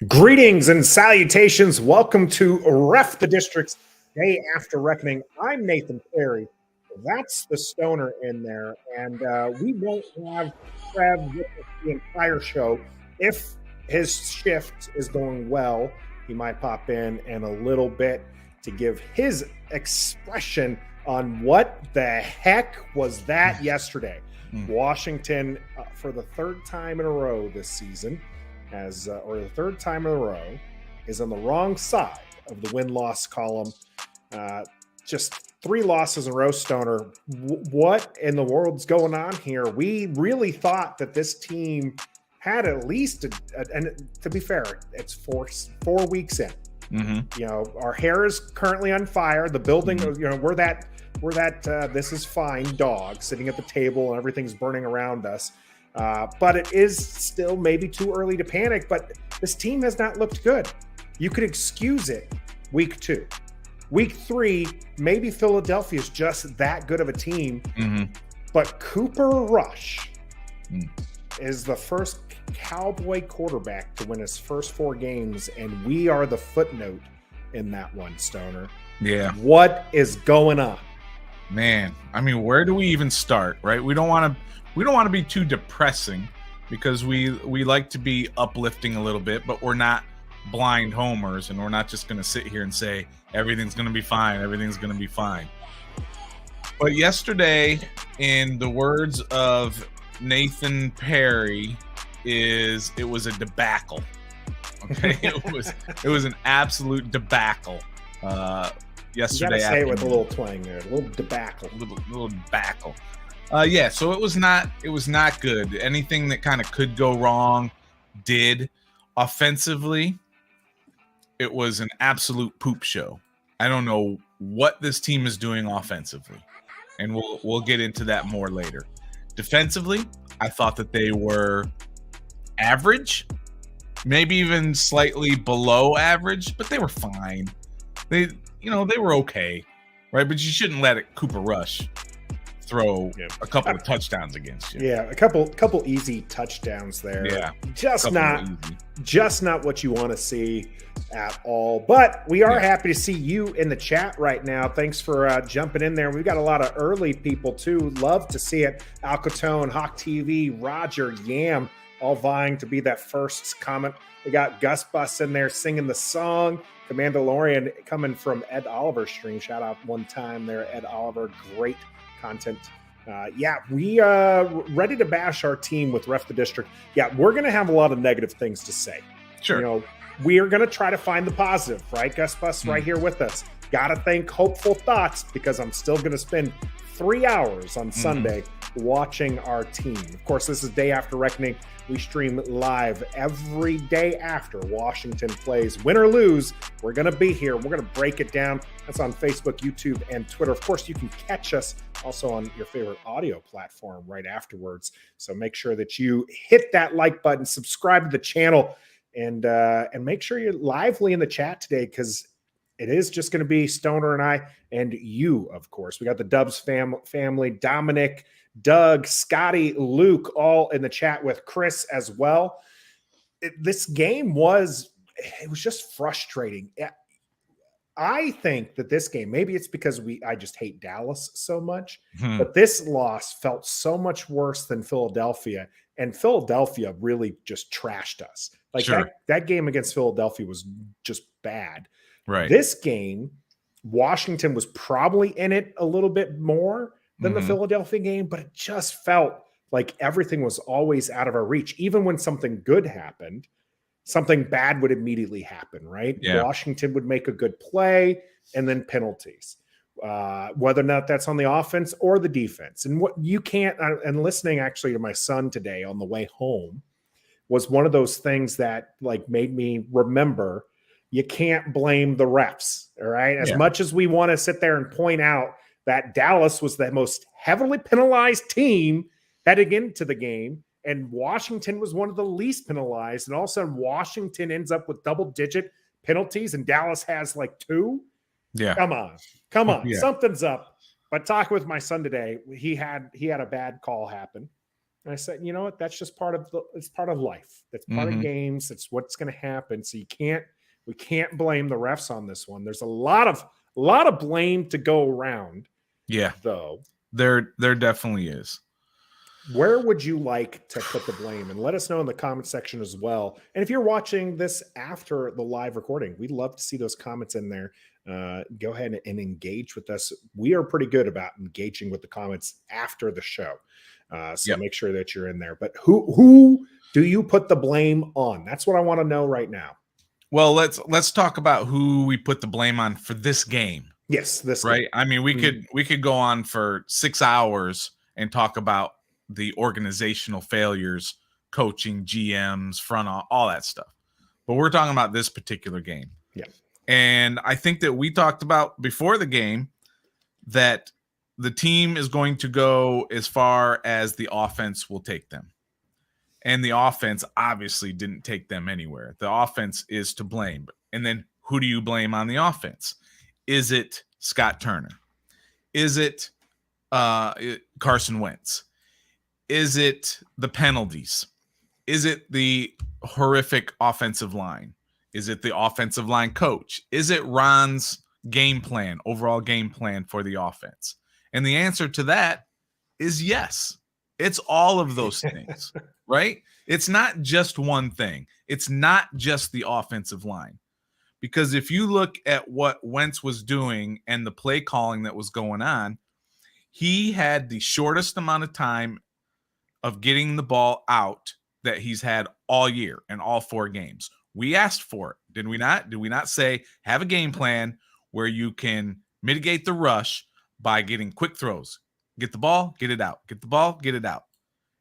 Greetings and salutations. Welcome to Ref the District's Day After Reckoning. I'm Nathan Perry. That's the stoner in there. And we won't have Trev with us the entire show. If his shift is going well, he might pop in a little bit to give his expression on what the heck was that yesterday. Washington, for the third time in a row this season, or the third time in a row, is on the wrong side of the win-loss column. Just 3 losses in a row, Stoner. What in the world's going on here? We really thought that this team had at least, and to be fair, it's four weeks in. Mm-hmm. You know, our hair is currently on fire. The building, you know, we're that this is fine dog sitting at the table and everything's burning around us. But it is still maybe too early to panic, but this team has not looked good. You could excuse it week 2. Week 3, maybe Philadelphia is just that good of a team. Mm-hmm. But Cooper Rush is the first Cowboy quarterback to win his first 4 games, and we are the footnote in that one, Stoner. Yeah. What is going on? Man, I mean, where do we even start, right? We don't want to be too depressing because we like to be uplifting a little bit, but we're not blind homers, and we're not just going to sit here and say everything's going to be fine. Everything's going to be fine. But yesterday, in the words of Nathan Perry, it was a debacle. Okay, it was an absolute debacle. Yesterday, you gotta say it with a little twang there, a little debacle, little debacle. Yeah, so it was not good. Anything that kind of could go wrong did. Offensively, it was an absolute poop show. I don't know what this team is doing offensively, and we'll get into that more later. Defensively, I thought that they were average, maybe even slightly below average, but they were fine. They were okay, right? But you shouldn't let Cooper Rush throw a couple of touchdowns against you. Yeah, a couple easy touchdowns there. Yeah, just not what you want to see at all. But we are happy to see you in the chat right now. Thanks for jumping in there. We've got a lot of early people too. Love to see it. Alcatone, Hawk TV, Roger, Yam, all vying to be that first comment. We got Gus Bus in there singing the song. Commandalorian coming from Ed Oliver's stream. Shout out one time there, Ed Oliver. Great content. We ready to bash our team with Ref the District. Yeah, we're going to have a lot of negative things to say. Sure. You know, we are going to try to find the positive, right? Gus Bus right here with us. Got to think hopeful thoughts because I'm still going to spend 3 hours on Sunday watching our team. Of course, this is Day After Reckoning. We stream live every day after Washington plays. Win or lose, we're going to be here. We're going to break it down. That's on Facebook, YouTube, and Twitter. Of course, you can catch us also on your favorite audio platform right afterwards. So make sure that you hit that like button, subscribe to the channel, and make sure you're lively in the chat today because it is just going to be Stoner and I and you, of course. We got the Dubs family, Dominic, Doug, Scotty, Luke, all in the chat with Chris as well. This game was just frustrating. I think that this game, maybe it's because I just hate Dallas so much, but this loss felt so much worse than Philadelphia, and Philadelphia really just trashed us. Like that game against Philadelphia was just bad. Right. This game, Washington was probably in it a little bit more than the Philadelphia game, but it just felt like everything was always out of our reach. Even when something good happened, something bad would immediately happen, right? Yeah. Washington would make a good play and then penalties, whether or not that's on the offense or the defense. And what you can't, and listening actually to my son today on the way home was one of those things that like made me remember you can't blame the refs, all right? As much as we want to sit there and point out that Dallas was the most heavily penalized team heading into the game, and Washington was one of the least penalized, and all of a sudden Washington ends up with double-digit penalties, and Dallas has like 2. Yeah. Come on. Yeah. Something's up. But talking with my son today, he had a bad call happen. And I said, you know what? That's just it's part of life. That's part of Mm-hmm. games. It's what's going to happen. So we can't blame the refs on this one. There's a lot of blame to go around. Yeah, though. there definitely is. Where would you like to put the blame? And let us know in the comment section as well. And if you're watching this after the live recording, we'd love to see those comments in there. Go ahead and engage with us. We are pretty good about engaging with the comments after the show. So make sure that you're in there. But who do you put the blame on? That's what I want to know right now. Well, let's talk about who we put the blame on for this game. Yes, this right. game. I mean, we could go on for 6 hours and talk about the organizational failures, coaching, GMs, front, all that stuff. But we're talking about this particular game. Yeah. And I think that we talked about before the game that the team is going to go as far as the offense will take them. And the offense obviously didn't take them anywhere. The offense is to blame. And then who do you blame on the offense? Is it Scott Turner? Is it Carson Wentz? Is it the penalties? Is it the horrific offensive line? Is it the offensive line coach? Is it Ron's game plan, overall game plan for the offense? And the answer to that is yes. It's all of those things, right? It's not just one thing. It's not just the offensive line. Because if you look at what Wentz was doing and the play calling that was going on, he had the shortest amount of time of getting the ball out that he's had all year in all 4 games. We asked for it, did we not? Did we not say, have a game plan where you can mitigate the rush by getting quick throws? Get the ball, get it out. Get the ball, get it out.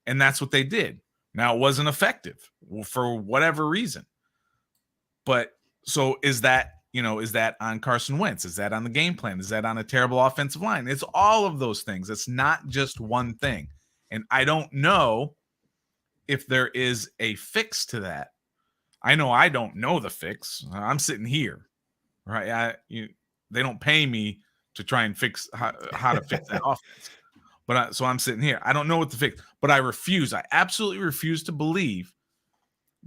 And that's what they did. Now, it wasn't effective for whatever reason. But so is that on Carson Wentz? Is that on the game plan? Is that on a terrible offensive line? It's all of those things. It's not just one thing. And I don't know if there is a fix to that. I know I don't know the fix. I'm sitting here, right? They don't pay me to try and fix how to fix that offense. But so I'm sitting here. I don't know what to fix, but I absolutely refuse to believe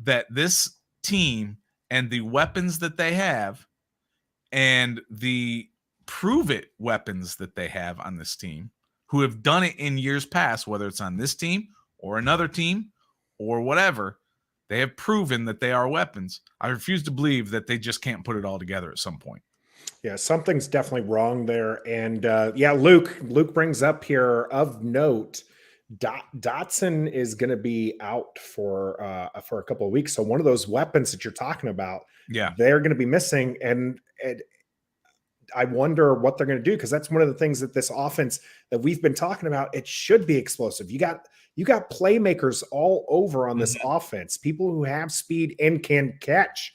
that this team and the weapons that they have and the prove it weapons that they have on this team, who have done it in years past, whether it's on this team or another team or whatever, they have proven that they are weapons. I refuse to believe that they just can't put it all together at some point. Yeah, something's definitely wrong there. And Luke brings up here of note, Dotson is going to be out for a couple of weeks. So one of those weapons that you're talking about, they're going to be missing. And I wonder what they're going to do, because that's one of the things that this offense that we've been talking about, it should be explosive. You got playmakers all over on this offense, people who have speed and can catch.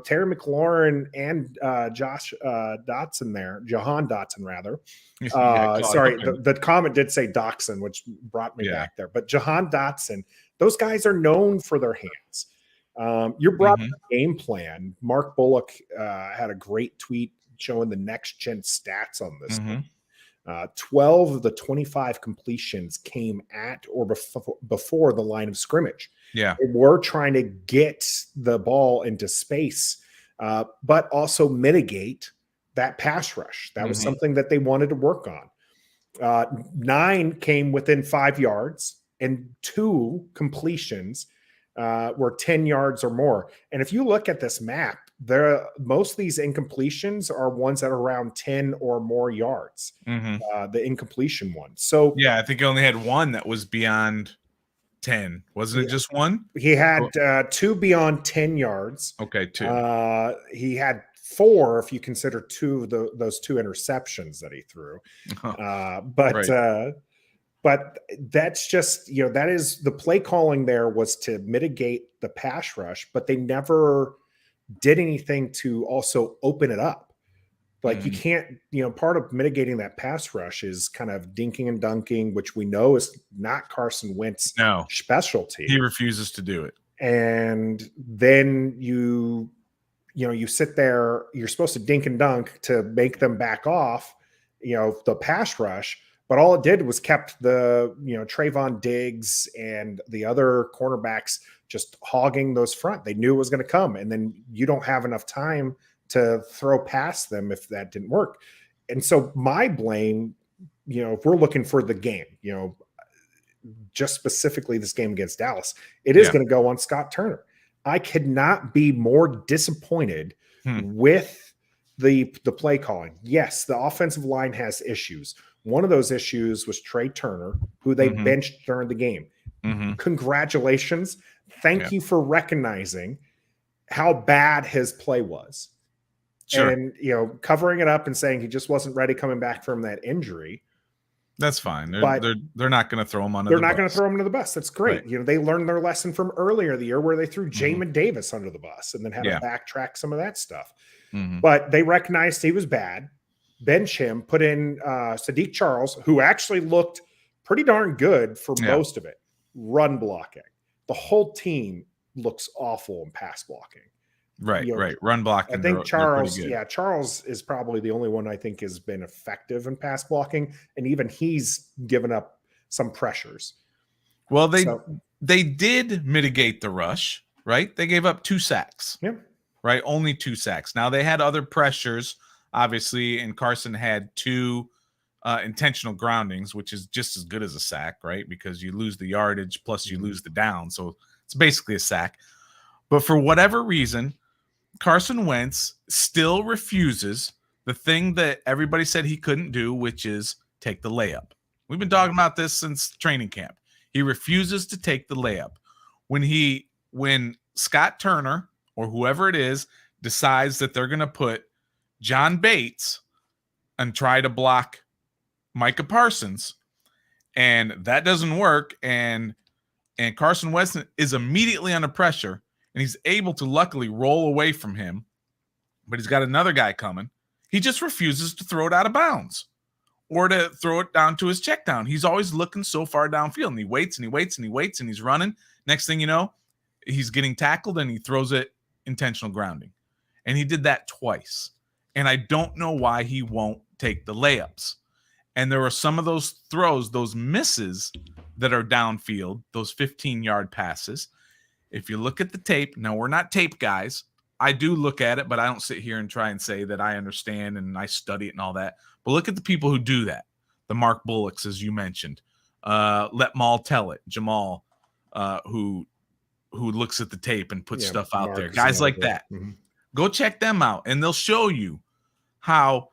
Terry McLaurin and Jahan Dotson, rather. Sorry, the comment did say Dotson, which brought me back there. But Jahan Dotson, those guys are known for their hands. You brought up the game plan. Mark Bullock had a great tweet showing the next-gen stats on this. 12 of the 25 completions came at or before the line of scrimmage. Yeah. We're trying to get the ball into space, but also mitigate that pass rush. That was something that they wanted to work on. 9 came within 5 yards, and 2 completions were 10 yards or more. And if you look at this map, most of these incompletions are ones that are around 10 or more yards, the incompletion ones. So yeah, I think he only had 1 that was beyond 10. Wasn't it just 1? He had 2 beyond 10 yards. Okay, 2. He had 4 if you consider 2 of those 2 interceptions that he threw. But that's just, that is the play calling there was to mitigate the pass rush, but they never did anything to also open it up. Like you can't, part of mitigating that pass rush is kind of dinking and dunking, which we know is not Carson Wentz specialty. He refuses to do it. And then you sit there, you're supposed to dink and dunk to make them back off, the pass rush, But all it did was kept the, Trayvon Diggs and the other cornerbacks just hogging those front. They knew it was going to come. And then you don't have enough time to throw past them if that didn't work. And so my blame, if we're looking for the game, just specifically this game against Dallas, it is going to go on Scott Turner. I could not be more disappointed with the play calling. Yes, the offensive line has issues. One of those issues was Trey Turner, who they benched during the game. Congratulations. Thank you for recognizing how bad his play was. Sure. And, covering it up and saying he just wasn't ready coming back from that injury. That's fine. They're not going to throw him under the bus. They're not going to throw him under the bus. That's great. Right. They learned their lesson from earlier the year where they threw Jamin Davis under the bus and then had to backtrack some of that stuff. But they recognized he was bad. Bench him, put in Sadiq Charles, who actually looked pretty darn good for most of it. Run blocking. The whole team looks awful in pass blocking. Right. Run blocking. I think Charles is probably the only one I think has been effective in pass blocking, and even he's given up some pressures. Well, they did mitigate the rush, right? They gave up 2 sacks. Yeah. Right? Only 2 sacks. Now they had other pressures, obviously, and Carson had 2 intentional groundings, which is just as good as a sack, right? Because you lose the yardage plus you lose the down. So it's basically a sack. But for whatever reason, Carson Wentz still refuses the thing that everybody said he couldn't do, which is take the layup. We've been talking about this since training camp. He refuses to take the layup. When Scott Turner or whoever it is decides that they're going to put John Bates and try to block Micah Parsons, and that doesn't work, and Carson Wentz is immediately under pressure, and he's able to luckily roll away from him, but he's got another guy coming. He just refuses to throw it out of bounds or to throw it down to his check down. He's always looking so far downfield, and he waits and he waits and he waits, and he's running. Next thing you know, he's getting tackled, and he throws it intentional grounding. And he did that twice. And I don't know why he won't take the layups. And there are some of those throws, those misses that are downfield, those 15-yard passes. If you look at the tape, now we're not tape guys. I do look at it, but I don't sit here and try and say that I understand and I study it and all that. But look at the people who do that. The Mark Bullocks, as you mentioned. Let Maul tell it. Jamal, who looks at the tape and puts stuff out there. Guys like that. Go check them out, and they'll show you how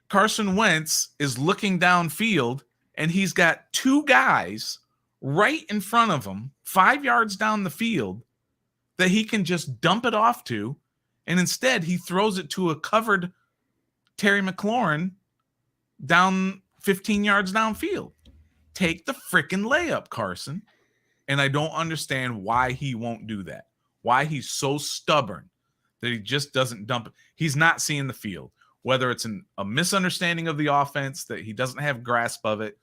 Carson Wentz is looking downfield, and he's got 2 guys right in front of him, 5 yards down the field, that he can just dump it off to, and instead he throws it to a covered Terry McLaurin down 15 yards downfield. Take the freaking layup, Carson. And I don't understand why he won't do that. Why he's so stubborn that he just doesn't dump it. He's not seeing the field. Whether it's a misunderstanding of the offense, that he doesn't have grasp of it,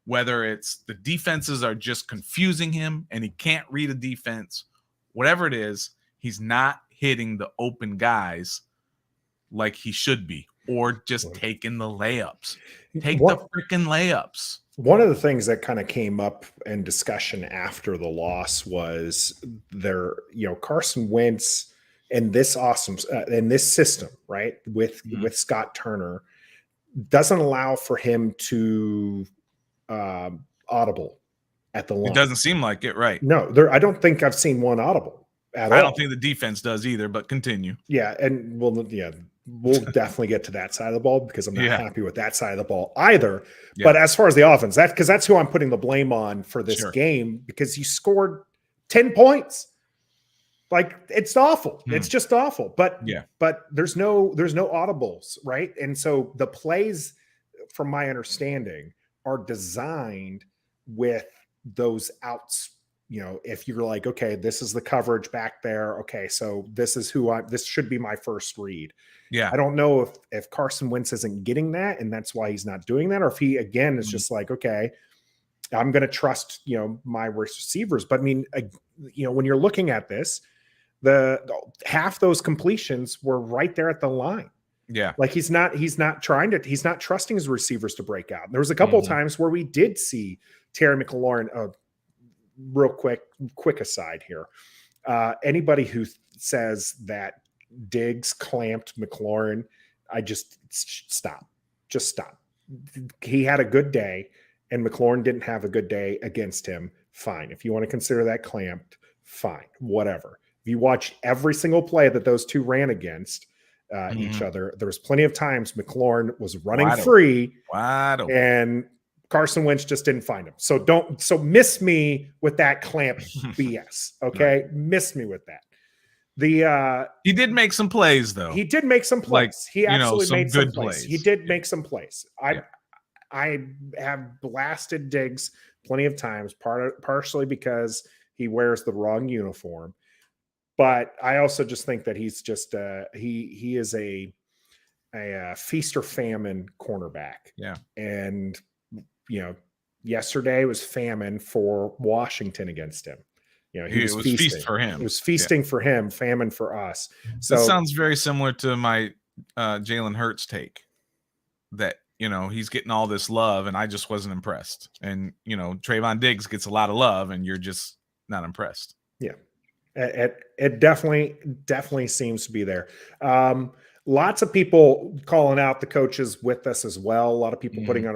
whether it's the defenses are just confusing him and he can't read a defense, whatever it is, he's not hitting the open guys like he should be, or just taking the layups. Take the freaking layups. One of the things that kind of came up in discussion after the loss was Carson Wentz in this system, right, with Scott Turner, doesn't allow for him to audible at the line. It doesn't seem like it, right? No, I don't think I've seen one audible at all. I don't think the defense does either, but continue. Yeah, and we'll definitely get to that side of the ball because I'm not happy with that side of the ball either. Yeah. But as far as the offense, that's who I'm putting the blame on for this game, because you scored 10 points. Like, it's awful. It's just awful. But there's no audibles, right? And so the plays, from my understanding, are designed with those outs. If you're like, okay, this is the coverage back there. Okay, so this should be my first read. Yeah. I don't know if Carson Wentz isn't getting that, and that's why he's not doing that, or if he, again, is just like, okay, I'm going to trust, my receivers. But I mean, when you're looking at this, the half those completions were right there at the line. Yeah. Like he's not trusting his receivers to break out. There was a couple of times where we did see Terry McLaurin. Real quick aside here. Anybody who says that Diggs clamped McLaurin, I just stop. Just stop. He had a good day, and McLaurin didn't have a good day against him. Fine. If you want to consider that clamped, fine. Whatever. If you watch every single play that those two ran against each other, there was plenty of times McLaurin was running free, and Carson Wentz just didn't find him. So miss me with that clamp BS. Okay. Right. Miss me with that. He did make some plays though. He did make some plays. Like, he absolutely made some plays. He did make some plays. I have blasted Diggs plenty of times, partially because he wears the wrong uniform. But I also just think that he's just he is a feast or famine cornerback. Yeah. And yesterday was famine for Washington against him. He was feasting. Feast for him. It was feasting for him, famine for us. So that sounds very similar to my Jalen Hurts take. That he's getting all this love, and I just wasn't impressed. And Trayvon Diggs gets a lot of love, and you're just not impressed. Yeah, it definitely seems to be there. Lots of people calling out the coaches with us as well. A lot of people putting on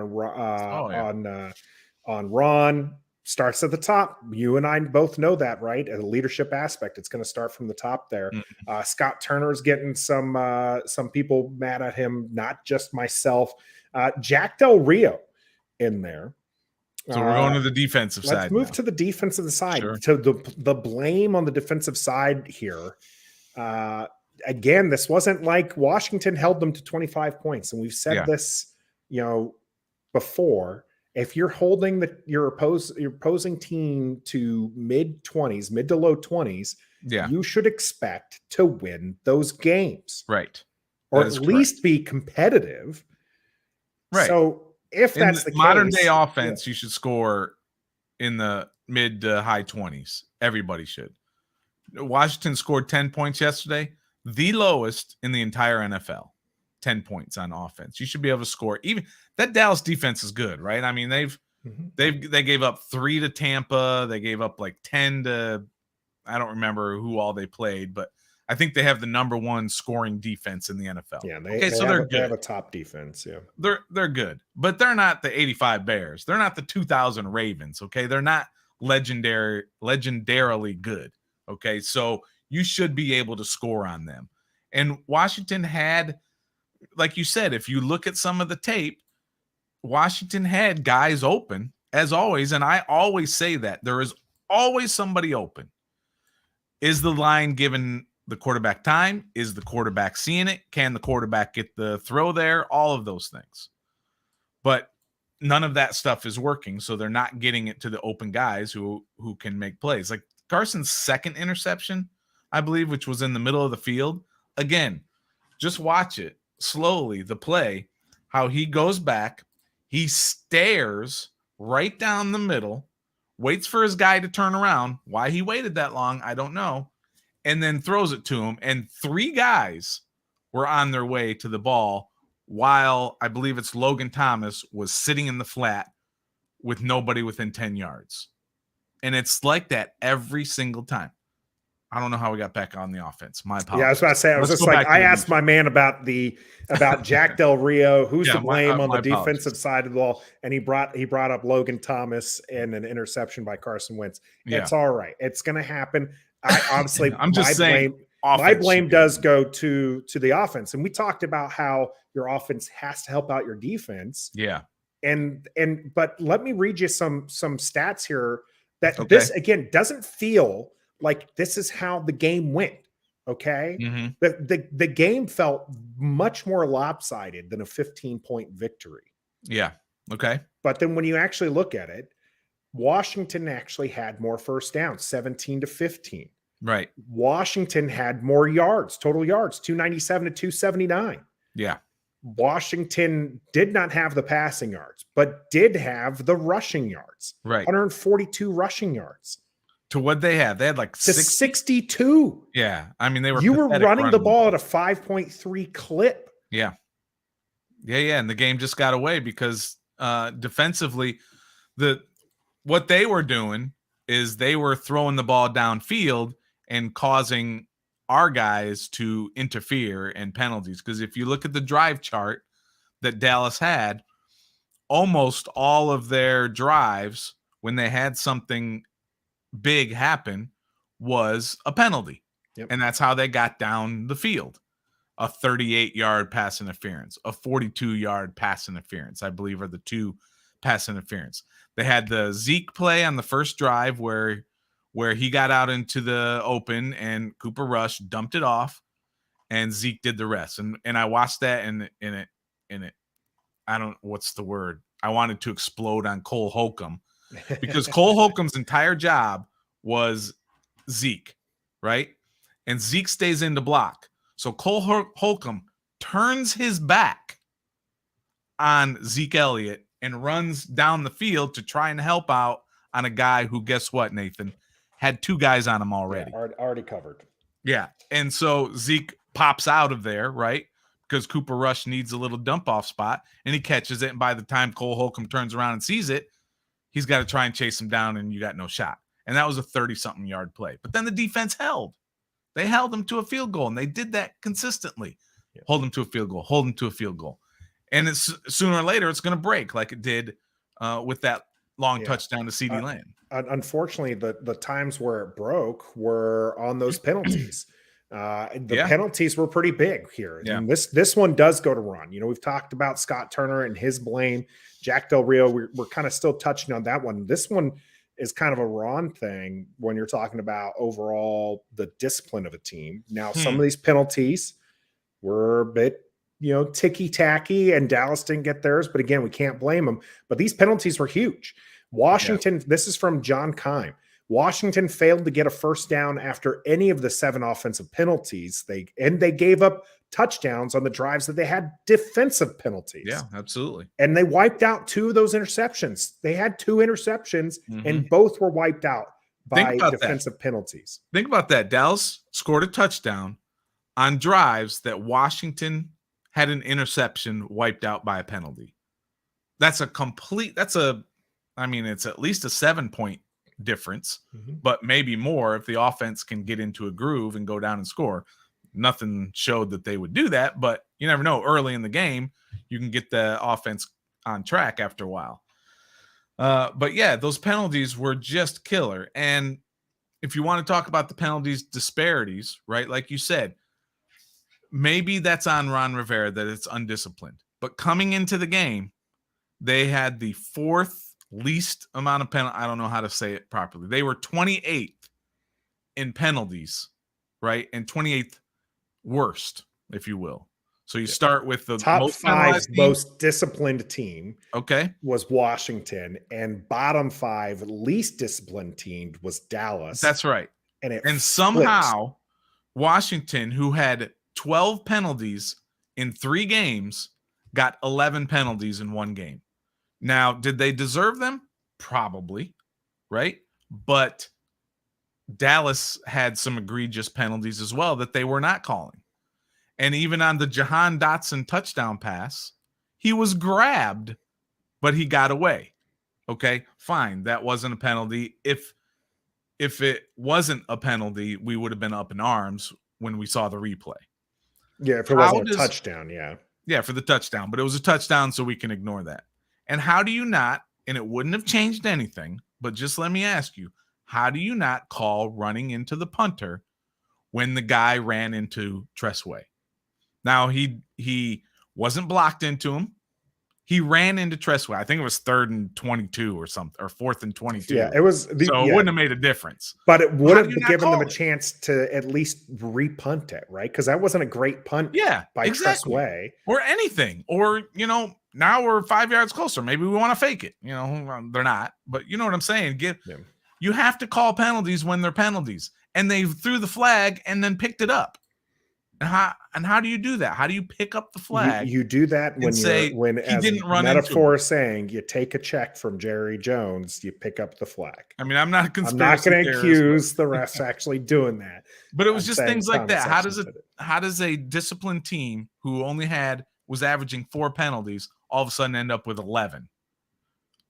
on Ron. Starts at the top. You and I both know that, right? A leadership aspect. It's going to start from the top there. Scott Turner's getting some people mad at him, not just myself. Jack Del Rio in there. So we're going to the defensive side. Let's move to the defensive side. Sure. To the blame on the defensive side here. Again, this wasn't like Washington held them to 25 points. And we've said this, before. If you're holding your opposing team to mid to low 20s, you should expect to win those games. Right. Or at least be competitive. Right. So if that's the modern day offense, you should score in the mid to high 20s. Everybody should. Washington scored 10 points yesterday, the lowest in the entire NFL. 10 points on offense. You should be able to score. Even that Dallas defense is good, right? I mean, they gave up 3 to Tampa. They gave up like 10 to, I don't remember who all they played, but I think they have the number 1 scoring defense in the NFL. Yeah, they have a top defense. Yeah, they're good, but they're not the 85 Bears. They're not the 2000 Ravens. Okay, they're not legendarily good. Okay, so you should be able to score on them. And Washington had, like you said, if you look at some of the tape, Washington had guys open as always. And I always say that there is always somebody open. Is the line given the quarterback time? Is the quarterback seeing it? Can the quarterback get the throw there? All of those things. But none of that stuff is working. So they're not getting it to the open guys who can make plays. Like Carson's second interception, I believe, which was in the middle of the field. Again, just watch it. Slowly, the play, how he goes back, he stares right down the middle, waits for his guy to turn around. Why he waited that long, I don't know, and then throws it to him. And 3 guys were on their way to the ball while I believe it's Logan Thomas was sitting in the flat with nobody within 10 yards. And it's like that every single time. I don't know how we got back on the offense. My apologies. Yeah, I was about to say, I asked my man about Jack Del Rio, who's to blame on the defensive side of the ball, and he brought up Logan Thomas and an interception by Carson Wentz. It's all right. It's going to happen. I'm just saying, my blame does go to the offense, and we talked about how your offense has to help out your defense. Yeah, but let me read you some stats here that this again doesn't feel like this is how the game went. Okay. The game felt much more lopsided than a 15-point victory. Yeah. Okay. But then when you actually look at it, Washington actually had more first downs, 17-15. Right. Washington had more yards, total yards, 297 to 279. Yeah. Washington did not have the passing yards, but did have the rushing yards. Right. 142 rushing yards. To what they had. They had like 62. Yeah. I mean, you were running the ball at a 5.3 clip. Yeah. And the game just got away because defensively, what they were doing is they were throwing the ball downfield and causing our guys to interfere in penalties. Because if you look at the drive chart that Dallas had, almost all of their drives, when they had something big happen, was a penalty. Yep. And that's how they got down the field. A 38-yard pass interference, a 42-yard pass interference, I believe, are the two pass interference. They had the Zeke play on the first drive where he got out into the open and Cooper Rush dumped it off and Zeke did the rest. And I watched that and it I don't what's the word? I wanted to explode on Cole Holcomb because Cole Holcomb's entire job was Zeke, right? And Zeke stays in to block. So Cole Holcomb turns his back on Zeke Elliott and runs down the field to try and help out on a guy who, guess what, Nathan, had two guys on him already. Yeah, already covered. Yeah. And so Zeke pops out of there, right? Because Cooper Rush needs a little dump-off spot, and he catches it. And by the time Cole Holcomb turns around and sees it, he's got to try and chase him down, and you got no shot. And that was a 30-something yard play. But then the defense held. They held him to a field goal, and they did that consistently. Yep. Hold him to a field goal, hold him to a field goal. And it's sooner or later, it's going to break like it did with that long touchdown to CeeDee Lamb. Unfortunately, the times where it broke were on those penalties. Penalties were pretty big here. Yeah. And this one does go to Ron. You know, we've talked about Scott Turner and his blame. Jack Del Rio, we're kind of still touching on that one. This one is kind of a Ron thing when you're talking about overall the discipline of a team. Now, some of these penalties were a bit, ticky-tacky, and Dallas didn't get theirs. But again, we can't blame them. But these penalties were huge. Washington, This is from John Keim. Washington failed to get a first down after any of the 7 offensive penalties. They gave up touchdowns on the drives that they had defensive penalties. Yeah, absolutely. And they wiped out 2 of those interceptions. They had 2 interceptions, and both were wiped out by defensive penalties. Think about that. Dallas scored a touchdown on drives that Washington had an interception wiped out by a penalty. It's at least a 7-point difference, but maybe more if the offense can get into a groove and go down and score. Nothing showed that they would do that, but you never know. Early in the game, you can get the offense on track after a while. But yeah, those penalties were just killer. And if you want to talk about the penalties disparities, right, like you said, maybe that's on Ron Rivera that it's undisciplined. But coming into the game, they had the 4th least amount of penalty. I don't know how to say it properly. They were 28th in penalties, right? And 28th worst, if you will. So you start with the top 5 most disciplined team. Okay. Was Washington, and bottom 5 least disciplined team was Dallas. That's right. And somehow Washington, who had 12 penalties in 3 games, got 11 penalties in 1 game. Now, did they deserve them? Probably, right? But Dallas had some egregious penalties as well that they were not calling. And even on the Jahan Dotson touchdown pass, he was grabbed, but he got away. Okay, fine. That wasn't a penalty. If it wasn't a penalty, we would have been up in arms when we saw the replay. Yeah, if it wasn't a touchdown, yeah. Yeah, for the touchdown. But it was a touchdown, so we can ignore that. And how do you not, and it wouldn't have changed anything, but just let me ask you, how do you not call running into the punter when the guy ran into Tressway? Now, he wasn't blocked into him. He ran into Tressway. I think it was 3rd and 22 or something, or 4th and 22. Yeah, it was. It wouldn't have made a difference. But it would have given them a chance to at least repunt it, right? Because that wasn't a great punt by Tressway. Or anything. Or, now we're 5 yards closer. Maybe we want to fake it. They're not. But you know what I'm saying? You have to call penalties when they're penalties. And they threw the flag and then picked it up. And how do you do that? How do you pick up the flag? You do that when he as didn't run metaphor into is saying, you take a check from Jerry Jones, you pick up the flag. I mean, I'm not a conspiracy I'm not going to theorist, accuse the refs actually doing that. but it was I'm just saying things like comment that. section How does a disciplined team who only was averaging 4 penalties all of a sudden end up with 11?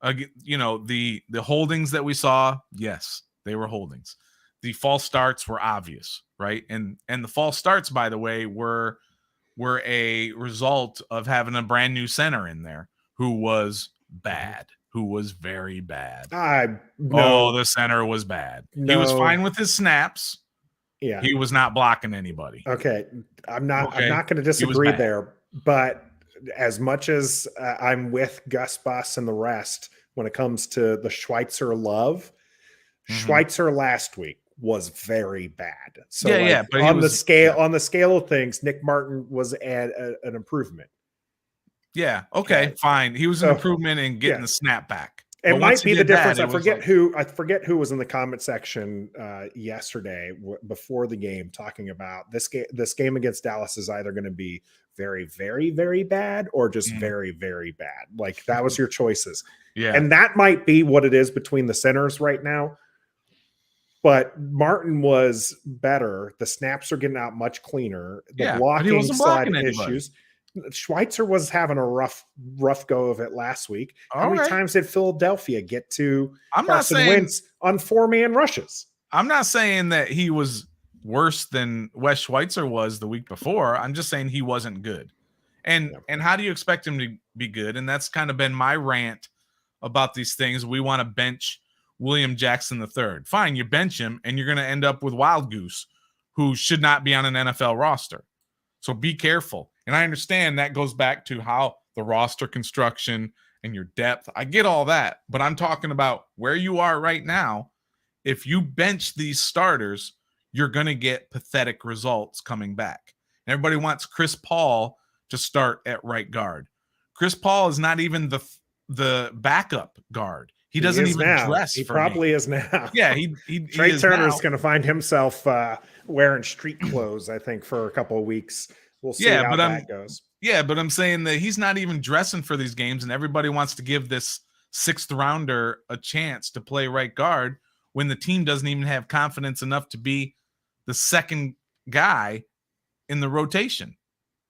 The holdings that we saw, yes, they were holdings. The false starts were obvious, right? And the false starts, by the way, were a result of having a brand new center in there who was bad, who was very bad. The center was bad. No. He was fine with his snaps. Yeah, he was not blocking anybody. Okay, I'm not going to disagree there, but as much as I'm with Gus Bus and the rest when it comes to the Schweitzer love, Schweitzer last week was very bad. So but on the scale of things, Nick Martin was an improvement. Yeah. Okay. Fine. He was an improvement in getting the snap back. It might be the difference. I forget who was in the comment section yesterday before the game talking about this game against Dallas is either going to be very, very, very bad or just very, very bad. Like that was your choices. Yeah. And that might be what it is between the centers right now. But Martin was better. The snaps are getting out much cleaner. The blocking side issues. Schweitzer was having a rough go of it last week. How many times did Philadelphia get to Carson Wentz on 4-man rushes? I'm not saying that he was worse than Wes Schweitzer was the week before. I'm just saying he wasn't good. And how do you expect him to be good? And that's kind of been my rant about these things. We want to bench William Jackson III. Fine, you bench him, and you're going to end up with Wild Goose, who should not be on an NFL roster. So be careful. And I understand that goes back to how the roster construction and your depth. I get all that, but I'm talking about where you are right now. If you bench these starters, you're going to get pathetic results coming back. And everybody wants Chris Paul to start at right guard. Chris Paul is not even the backup guard. He doesn't even dress. He probably is now. Yeah, Trey Turner's going to find himself wearing street clothes, I think, for a couple of weeks. We'll see how that goes. Yeah, but I'm saying that he's not even dressing for these games, and everybody wants to give this 6th rounder a chance to play right guard when the team doesn't even have confidence enough to be the second guy in the rotation.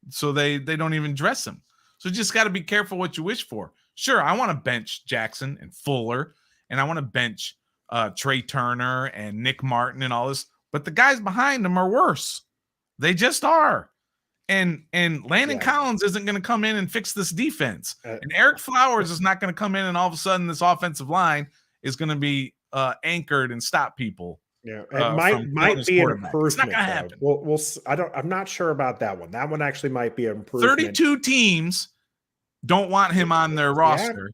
So they don't even dress him. So you just got to be careful what you wish for. Sure, I want to bench Jackson and Fuller, and I want to bench Trey Turner and Nick Martin and all this, but the guys behind them are worse. They just are. And Landon Collins isn't going to come in and fix this defense. And Eric Flowers is not going to come in and all of a sudden this offensive line is going to be anchored and stop people. Yeah, it might be an improvement. It's not going to happen. I'm not sure about that one. That one actually might be an improvement. 32 teams don't want him on their roster.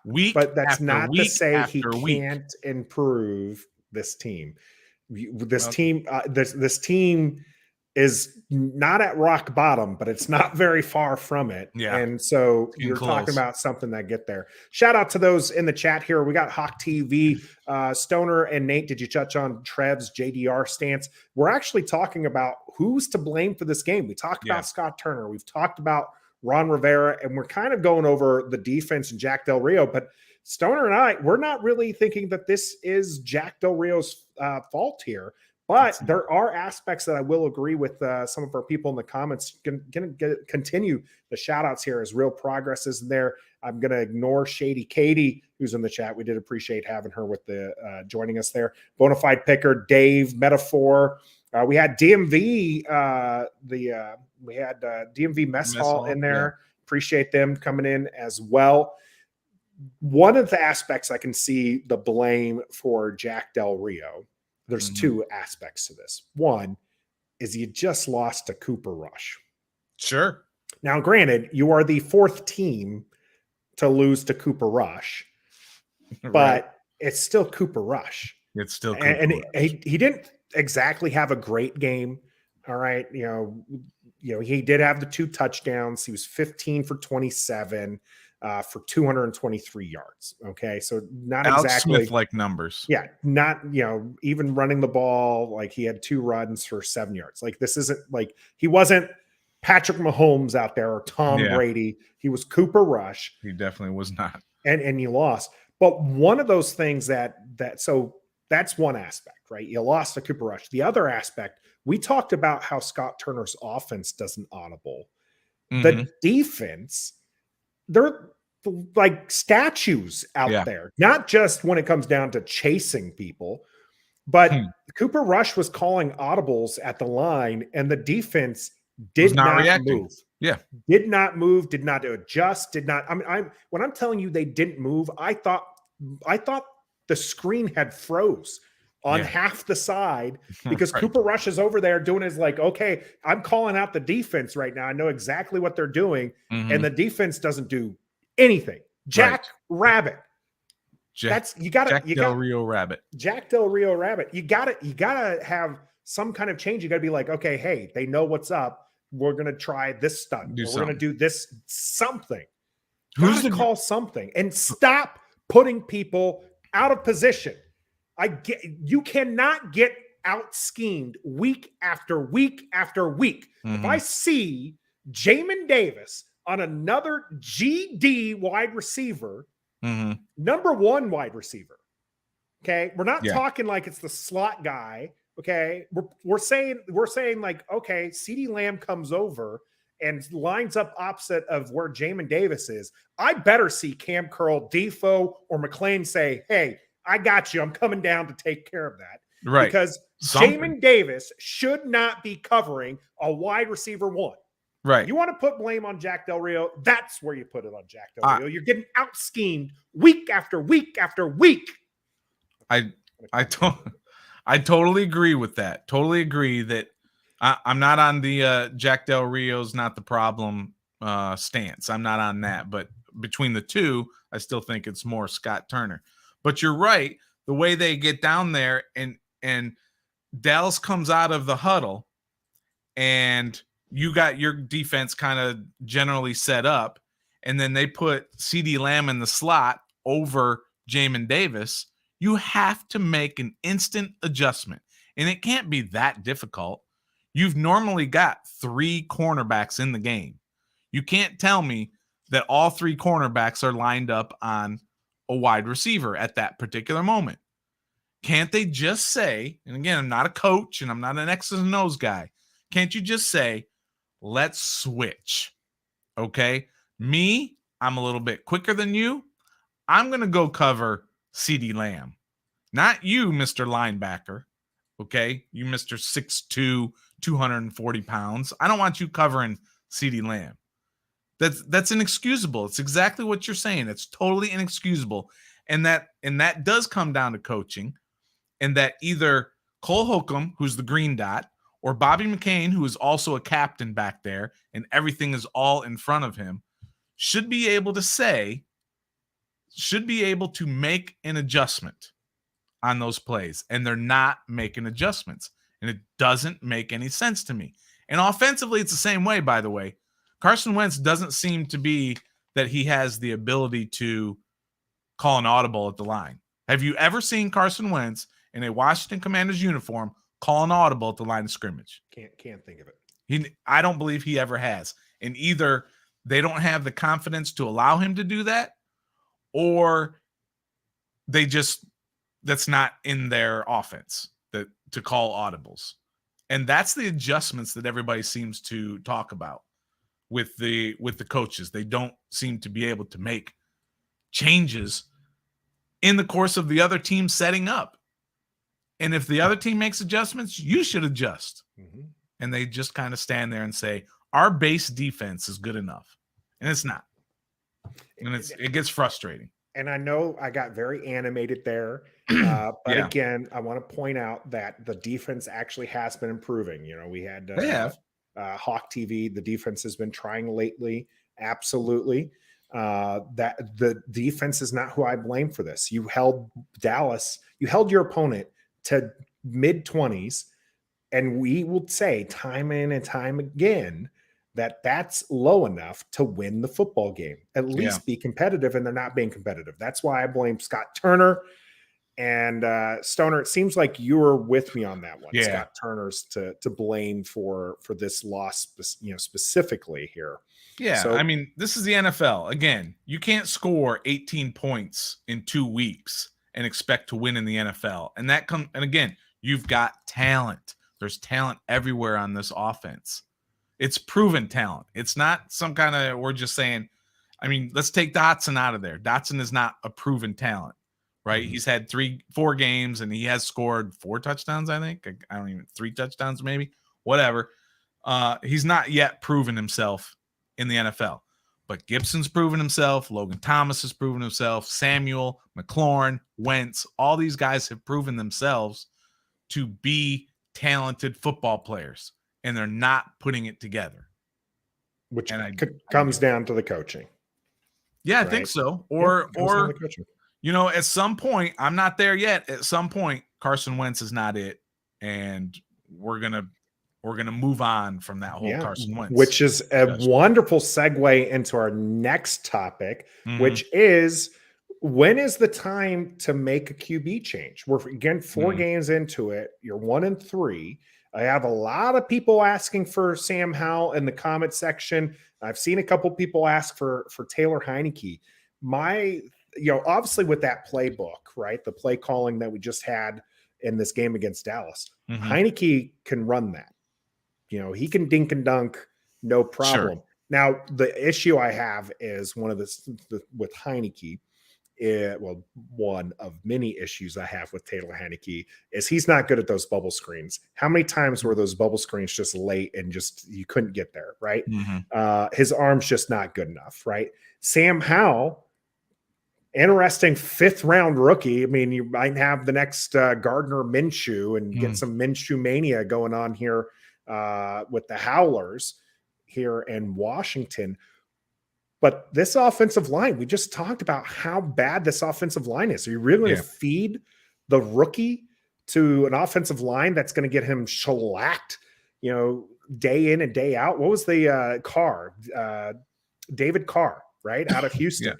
But that's not to say he can't improve this team. This team is not at rock bottom, but it's not very far from it. Yeah. And so you're talking about something that get there. Shout out to those in the chat here. We got Hawk TV, Stoner and Nate. Did you touch on Trev's JDR stance? We're actually talking about who's to blame for this game. We talked about Scott Turner. We've talked about Ron Rivera, and we're kind of going over the defense and Jack Del Rio, but Stoner and we're not really thinking that this is Jack Del Rio's fault here. But there are aspects that I will agree with some of our people in the comments. Going to continue the shout outs here as real progress is there. I'm going to ignore Shady Katie, who's in the chat. We did appreciate having her with the joining us there. Bonafide Picker, Dave, Metaphor. We had DMV, we had DMV Mess Hall in there. Yeah. Appreciate them coming in as well. One of the aspects I can see the blame for Jack Del Rio. There's two aspects to this. One is you just lost to Cooper Rush. Sure. Now, granted, you are the 4th team to lose to Cooper Rush, but it's still Cooper Rush. It's still Cooper Rush. He didn't exactly have a great game. All right. You know, he did have the 2 touchdowns. He was 15 for 27. for 223 yards. Okay, so not Alex exactly Smith like numbers. Yeah, not even running the ball. Like he had 2 runs for 7 yards. Like this isn't like he wasn't Patrick Mahomes out there or Tom Brady. He was Cooper Rush. He definitely was not. And you lost. But one of those things so that's one aspect, right? You lost to Cooper Rush. The other aspect, we talked about how Scott Turner's offense doesn't audible. The defense, they're like statues out there, not just when it comes down to chasing people, but Cooper Rush was calling audibles at the line and the defense did not move. Yeah. Did not move, did not adjust, did not. I mean, when I'm telling you they didn't move, I thought the screen had froze on half the side because Cooper Rush is over there doing his like, okay, I'm calling out the defense right now. I know exactly what they're doing. And the defense doesn't do anything. Jack Rabbit. Jack Del Rio Rabbit. You gotta have some kind of change. You gotta be like, okay, hey, they know what's up. We're gonna try this stunt. We're gonna do this something. Who's to call something and stop putting people out of position. You cannot get out schemed week after week after week. If I see Jamin Davis on another GD wide receiver, number 1 wide receiver. Okay. We're not talking like it's the slot guy. Okay. We're saying like, okay, CeeDee Lamb comes over and lines up opposite of where Jamin Davis is. I better see Cam Curl, Defoe, or McLean say, hey, I got you. I'm coming down to take care of that. Right. Because Jamin Davis should not be covering a wide receiver 1. Right. You want to put blame on Jack Del Rio? That's where you put it on Jack Del Rio. You're getting out schemed week after week after week. I totally agree with that. Totally agree that I'm not on the Jack Del Rio's not the problem stance. I'm not on that. But between the two, I still think it's more Scott Turner. But you're right. The way they get down there and Dallas comes out of the huddle and you got your defense kind of generally set up, and then they put CeeDee Lamb in the slot over Jamin Davis. You have to make an instant adjustment, and it can't be that difficult. You've normally got 3 cornerbacks in the game. You can't tell me that all 3 cornerbacks are lined up on a wide receiver at that particular moment. Can't they just say, and again, I'm not a coach and I'm not an X's and O's guy. Can't you just say, let's switch? Okay. Me, I'm a little bit quicker than you. I'm going to go cover CeeDee Lamb. Not you, Mr. Linebacker. Okay. You, Mr. 6'2", 240 pounds. I don't want you covering CeeDee Lamb. That's inexcusable. It's exactly what you're saying. It's totally inexcusable. And that does come down to coaching, and that either Cole Holcomb, who's the green dot, or Bobby McCain, who is also a captain back there, and everything is all in front of him, should be able to make an adjustment on those plays. And they're not making adjustments. And it doesn't make any sense to me. And offensively, it's the same way, by the way. Carson Wentz doesn't seem to be that he has the ability to call an audible at the line. Have you ever seen Carson Wentz in a Washington Commanders uniform call an audible at the line of scrimmage? Can't think of it. I don't believe he ever has. And either they don't have the confidence to allow him to do that, or that's not in their offense to call audibles. And that's the adjustments that everybody seems to talk about with the coaches. They don't seem to be able to make changes in the course of the other team setting up. And if the other team makes adjustments, you should adjust. And they just kind of stand there and say, our base defense is good enough. And it's not. And it gets frustrating. And I know I got very animated there. But again, I want to point out that the defense actually has been improving. We had Hawk TV. The defense has been trying lately. Absolutely. That the defense is not who I blame for this. You held your opponent to mid-20s, and we will say time in and time again that's low enough to win the football game, at least be competitive, and they're not being competitive. That's why I blame Scott Turner. And Stoner, it seems like you were with me on that one. Yeah. Scott Turner's to blame for this loss, specifically here. Yeah, so, I mean, this is the NFL. Again, you can't score 18 points in 2 weeks and expect to win in the NFL. And again, you've got talent. There's talent everywhere on this offense. It's proven talent. It's not some kind of, we're just saying, I mean, let's take Dotson out of there. Dotson is not a proven talent, right? Mm-hmm. He's had 4 games and he has scored 4 touchdowns, I think. I don't even, 3 touchdowns maybe, whatever. He's not yet proven himself in the NFL. But Gibson's proven himself. Logan Thomas has proven himself. Samuel, McLaurin, Wentz, all these guys have proven themselves to be talented football players, and they're not putting it together. Which comes down to the coaching. Yeah, right? I think so. Or you know, at some point, I'm not there yet. At some point, Carson Wentz is not it, and we're gonna move on from that whole Carson Wentz, which is a wonderful segue into our next topic, which is, when is the time to make a QB change? We're again 4 games into it. You're 1-3. I have a lot of people asking for Sam Howell in the comment section. I've seen a couple people ask for Taylor Heinicke. Obviously with that playbook, right? The play calling that we just had in this game against Dallas, Heinicke can run that. He can dink and dunk, no problem. Sure. Now, the issue I have is with Heinicke. One of many issues I have with Taylor Heinicke is he's not good at those bubble screens. How many times were those bubble screens just late and just you couldn't get there, right? His arm's just not good enough, right? Sam Howell, interesting 5th round rookie. I mean, you might have the next Gardner Minshew and get some Minshew mania going on here with the Howlers here in Washington. But this offensive line, we just talked about how bad this offensive line is. Are you really going to feed the rookie to an offensive line that's going to get him shellacked, day in and day out? What was the Carr? David Carr, right? Out of Houston.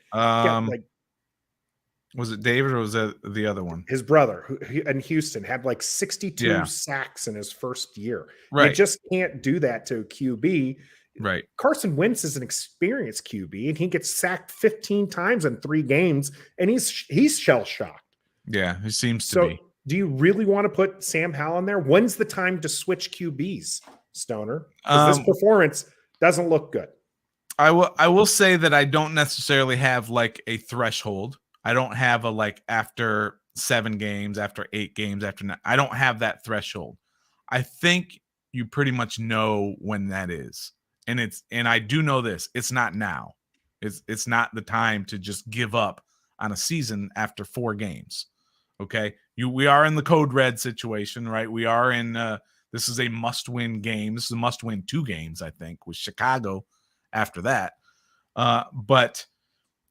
Was it David or was that the other one? His brother who in Houston had 62 sacks in his first year. Right. You just can't do that to a QB. Right. Carson Wentz is an experienced QB, and he gets sacked 15 times in 3 games, and he's shell-shocked. Yeah, he seems to be. Do you really want to put Sam Howell in there? When's the time to switch QBs, Stoner? Because this performance doesn't look good. I will say that I don't necessarily have a threshold. I don't have after 7 games, after 8 games, after 9. I don't have that threshold. I think you pretty much know when that is. And I do know this. It's not now. It's not the time to just give up on a season after 4 games. Okay, we are in the code red situation, right? We are in. This is a must-win game. This is a must-win 2 games, I think, with Chicago. After that, but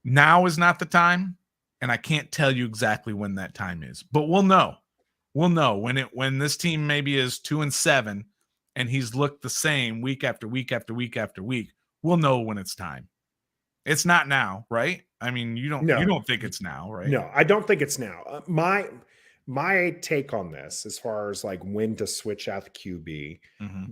now is not the time, and I can't tell you exactly when that time is. But we'll know. We'll know when this team maybe is 2-7. And he's looked the same week after week after week after week. We'll know when it's time. It's not now, right? I mean, you don't think it's now, right? No, I don't think it's now. My take on this, as far as when to switch out the QB,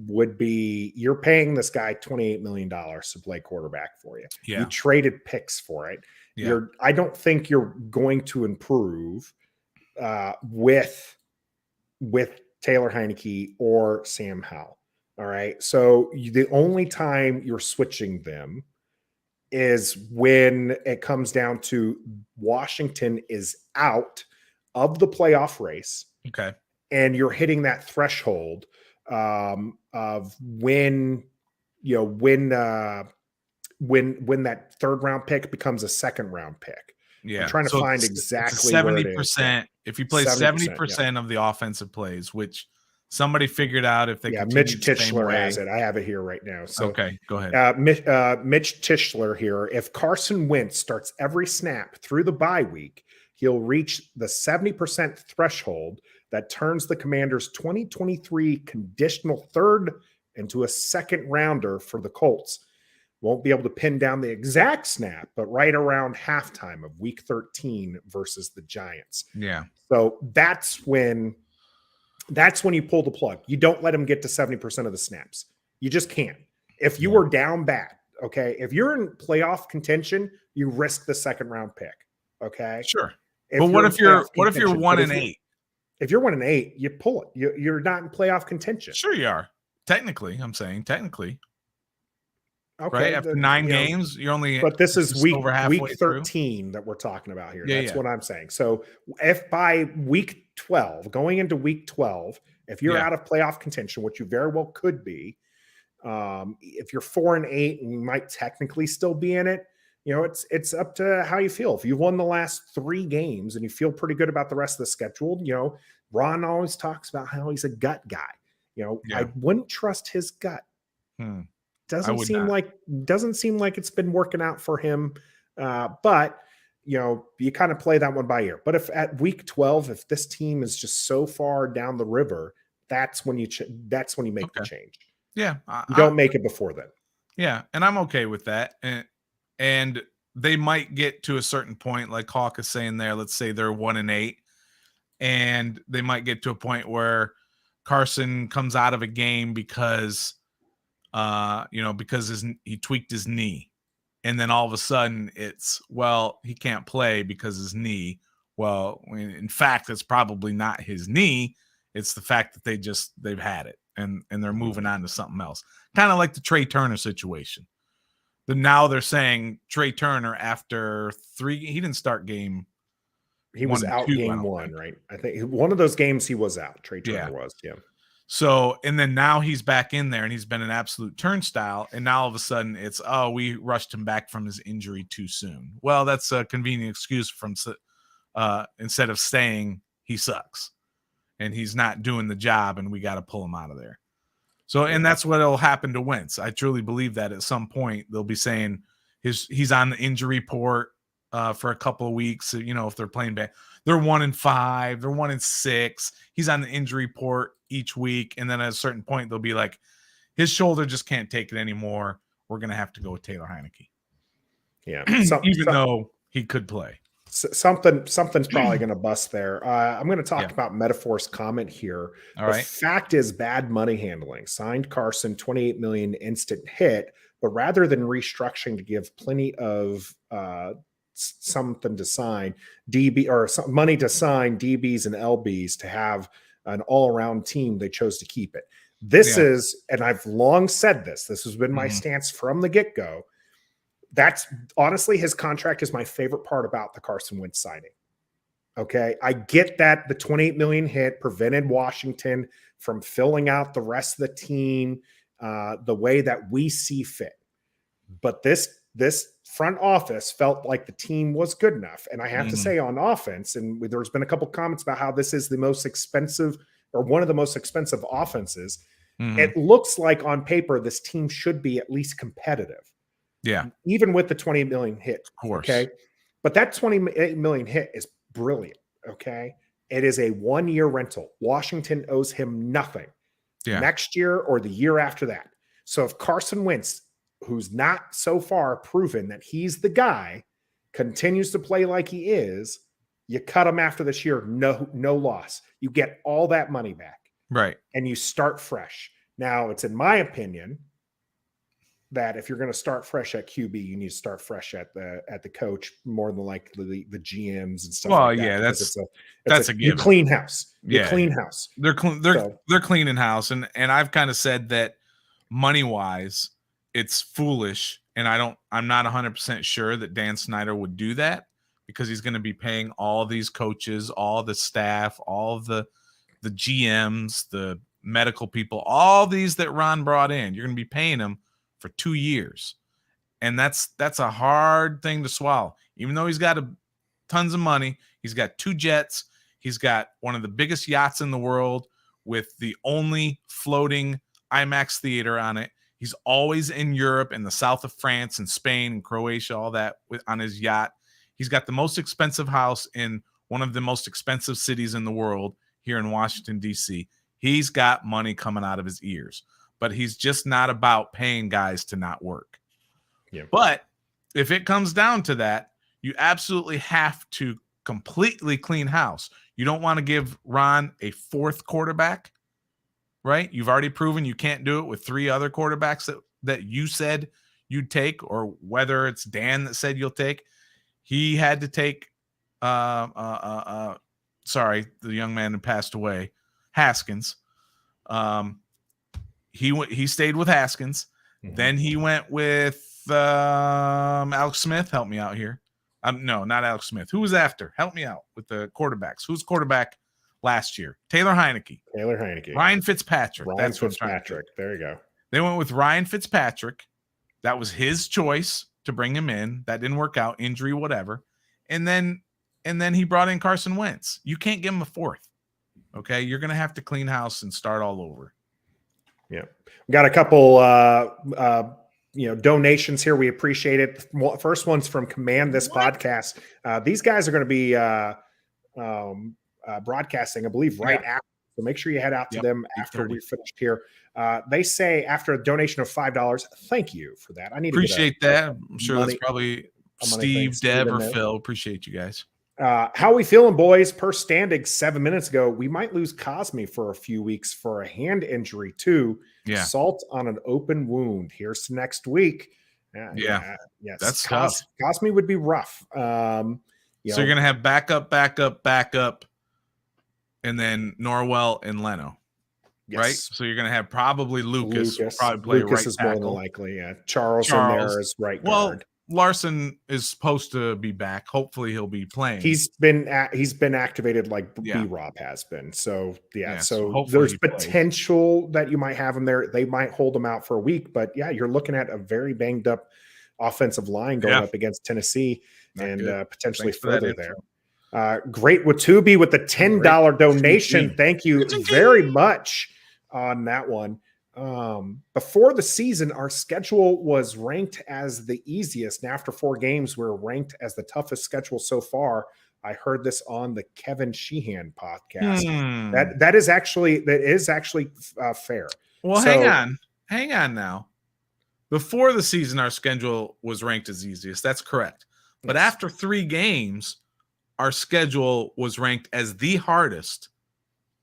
would be you're paying this guy $28 million to play quarterback for you. Yeah. You traded picks for it. Yeah. I don't think you're going to improve with Taylor Heinicke or Sam Howell. All right. So the only time you're switching them is when it comes down to Washington is out of the playoff race. Okay. And you're hitting that threshold of when that 3rd round pick becomes a 2nd round pick. Yeah. I'm trying to find exactly 70%. If you play 70% of the offensive plays, which somebody figured out if they Mitch Tischler has it. I have it here right now. So okay, go ahead. Mitch Tischler here. If Carson Wentz starts every snap through the bye week, he'll reach the 70% threshold that turns the Commanders' 2023 conditional 3rd into a second rounder for the Colts. Won't be able to pin down the exact snap, but right around halftime of week 13 versus the Giants. Yeah. So that's when you pull the plug. You don't let him get to 70% of the snaps. You just can't. If you were down bad, okay, if you're in playoff contention, you risk the second round pick. Okay. Sure. But what if you're 1-8? If you're 1-8, you pull it. You're not in playoff contention. Sure you are. Technically, I'm saying technically. Okay. Right? After 9 games, you're only. But this is week 13 through. that we're talking about here. Yeah, That's what I'm saying. So if by week 12, going into week 12, if you're out of playoff contention, which you very well could be, if you're 4-8 and you might technically still be in it, it's up to how you feel. If you've won the last 3 games and you feel pretty good about the rest of the schedule, Ron always talks about how he's a gut guy. I wouldn't trust his gut. Doesn't seem like it's been working out for him. But you kind of play that one by ear. But if at week 12, if this team is just so far down the river, that's when you make the change. Yeah. You don't make it before then. Yeah. And I'm okay with that. And they might get to a certain point, like Hawk is saying there, let's say they're 1-8, and they might get to a point where Carson comes out of a game because he tweaked his knee. And then all of a sudden it's, he can't play because his knee. Well, in fact, it's probably not his knee. It's the fact that they've had it and they're moving on to something else. Kind of like the Trey Turner situation. Now they're saying Trey Turner after 3, he didn't start game. He was out game 1, right? I think one of those games he was out. Trey Turner was, yeah. So, and then now he's back in there and he's been an absolute turnstile. And now all of a sudden it's, we rushed him back from his injury too soon. Well, that's a convenient excuse instead of saying he sucks and he's not doing the job and we got to pull him out of there. So, and that's what will happen to Wentz. I truly believe that at some point they'll be saying he's on the injury report for a couple of weeks. If they're playing bad, they're 1-5, they're 1-6. He's on the injury report each week. And then at a certain point, they'll be like, his shoulder just can't take it anymore. We're going to have to go with Taylor Heineke. Yeah. Even though he could play. Something's probably going to bust there. I'm going to talk about Metaphor's comment here. All right. The fact is bad money handling. Signed Carson, $28 million instant hit, but rather than restructuring to give plenty of something to sign, DB or some money to sign DBs and LBs to have an all-around team, they chose to keep it. This is, and I've long said this has been my stance from the get-go. That's honestly, his contract is my favorite part about the Carson Wentz signing. Okay. I get that the $28 million hit prevented Washington from filling out the rest of the team the way that we see fit. But this front office felt like the team was good enough. And I have to say on offense, and there's been a couple comments about how this is the most expensive or one of the most expensive offenses. It looks like on paper, this team should be at least competitive. Yeah. Even with the $28 million hit. Of course. Okay. But that $28 million hit is brilliant. Okay. It is a 1-year rental. Washington owes him nothing next year or the year after that. So if Carson Wentz, who's not so far proven that he's the guy, continues to play like he is, you cut him after this year, no loss. You get all that money back. Right. And you start fresh. Now, it's in my opinion that if you're going to start fresh at QB, you need to start fresh at the coach more than likely the GMs and stuff. Well, like that, yeah, that's a given. You clean house. Clean house. They're cleaning house, and I've kind of said that money wise, it's foolish, and I'm not 100% sure that Dan Snyder would do that because he's going to be paying all these coaches, all the staff, all the GMs, the medical people, all these that Ron brought in. You're going to be paying them for 2 years. And that's a hard thing to swallow. Even though he's got tons of money, he's got 2 jets, he's got one of the biggest yachts in the world with the only floating IMAX theater on it. He's always in Europe and the south of France and Spain and Croatia, all that on his yacht. He's got the most expensive house in one of the most expensive cities in the world here in Washington, D.C. He's got money coming out of his ears. but he's just not about paying guys to not work. Yeah. But if it comes down to that, you absolutely have to completely clean house. You don't want to give Ron a fourth quarterback, right? You've already proven you can't do it with three other quarterbacks that you said you'd take, or whether it's Dan that said you'll take. He had to take sorry, the young man who passed away, Haskins. He stayed with Haskins. Mm-hmm. Then he went with Alex Smith. Help me out here. No, not Alex Smith. Who was after? Help me out with the quarterbacks. Who's quarterback last year? Taylor Heineke. Ryan Fitzpatrick. That's Fitzpatrick. There you go. They went with Ryan Fitzpatrick. That was his choice to bring him in. That didn't work out. Injury, whatever. And then he brought in Carson Wentz. You can't give him a fourth. Okay, you're going to have to clean house and start all over. Yeah, we got a couple donations here. We appreciate it. First one's from Command This Podcast. These guys are going to be broadcasting, I believe, right after. So make sure you head out to them after we finished here. They say after a donation of $5, thank you for that. I need to appreciate that. I'm sure that's probably Steve, Deb, or Phil. Appreciate you guys. How we feeling, boys? Per standing 7 minutes ago, we might lose Cosme for a few weeks for a hand injury too. Yeah. Salt on an open wound. Here's to next week. Yes. That's tough. Cosme would be rough. So you're gonna have backup, and then Norwell and Leno. Yes. Right? So you're gonna have probably Lucas will probably play Lucas right is tackle. more than likely. Yeah. Charles in there is right guard. Larson is supposed to be back. Hopefully he'll be playing. He's been activated like B-Rob has been. So so there's potential that you might have him there. They might hold him out for a week, but you're looking at a very banged up offensive line going up against Tennessee. Not good. Potentially further there. Great Watubi with the $10 donation. Thank you very much on that one. Before the season, our schedule was ranked as the easiest. And after 4 games, we're ranked as the toughest schedule so far. I heard this on the Kevin Sheehan podcast. That is actually fair. Well, hang on now. Before the season, our schedule was ranked as easiest. That's correct. But after 3 games, our schedule was ranked as the hardest.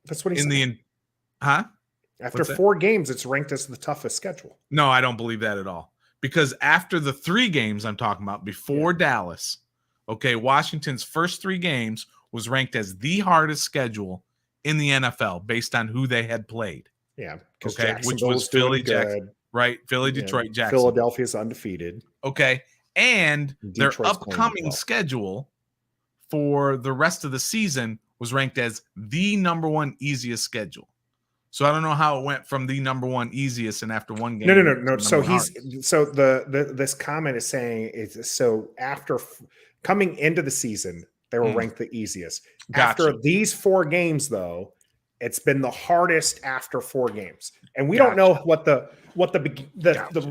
That's what he said. After 4 games, it's ranked as the toughest schedule. No, I don't believe that at all. Because after the 3 games I'm talking about, before Dallas, Washington's first 3 games was ranked as the hardest schedule in the NFL based on who they had played. Yeah. Which was Philly, Jackson, right? Philly, Detroit, Jackson. Philadelphia's undefeated. Okay. And Detroit's their upcoming schedule for the rest of the season was ranked as the number 1 easiest schedule. So I don't know how it went from the number 1 easiest and after 1 game. No. So this comment is saying after coming into the season, they were ranked the easiest. Gotcha. After these 4 games, though, it's been the hardest after 4 games, and we don't know what the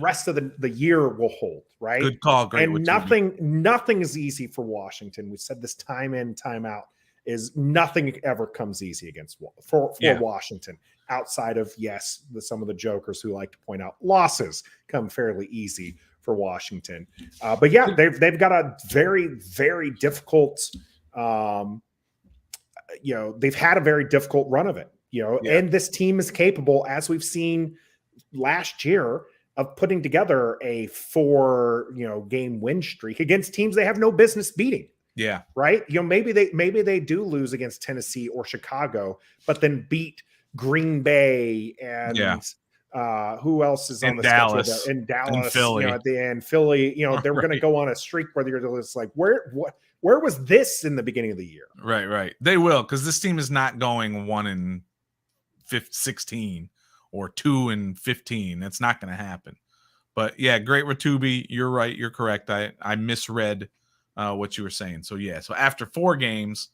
rest of the year will hold. Right? Good call. Great. And nothing is easy for Washington. We said this time in, time out. Is nothing ever comes easy against for Washington outside of some of the jokers who like to point out losses come fairly easy for Washington. But they've got a very, very difficult. They've had a very difficult run of it. And this team is capable, as we've seen last year, of putting together a 4 game win streak against teams they have no business beating. Yeah. Right. Maybe they do lose against Tennessee or Chicago, but then beat Green Bay and who else is on the schedule? In Dallas, and Philly. At the end, Philly. They're going to go on a streak where they're just like, where was this in the beginning of the year? Right. They will, because this team is not going 1-16 or 2-15. That's not going to happen. But great Ratubi. You're right. You're correct. I misread what you were saying. So after 4 games,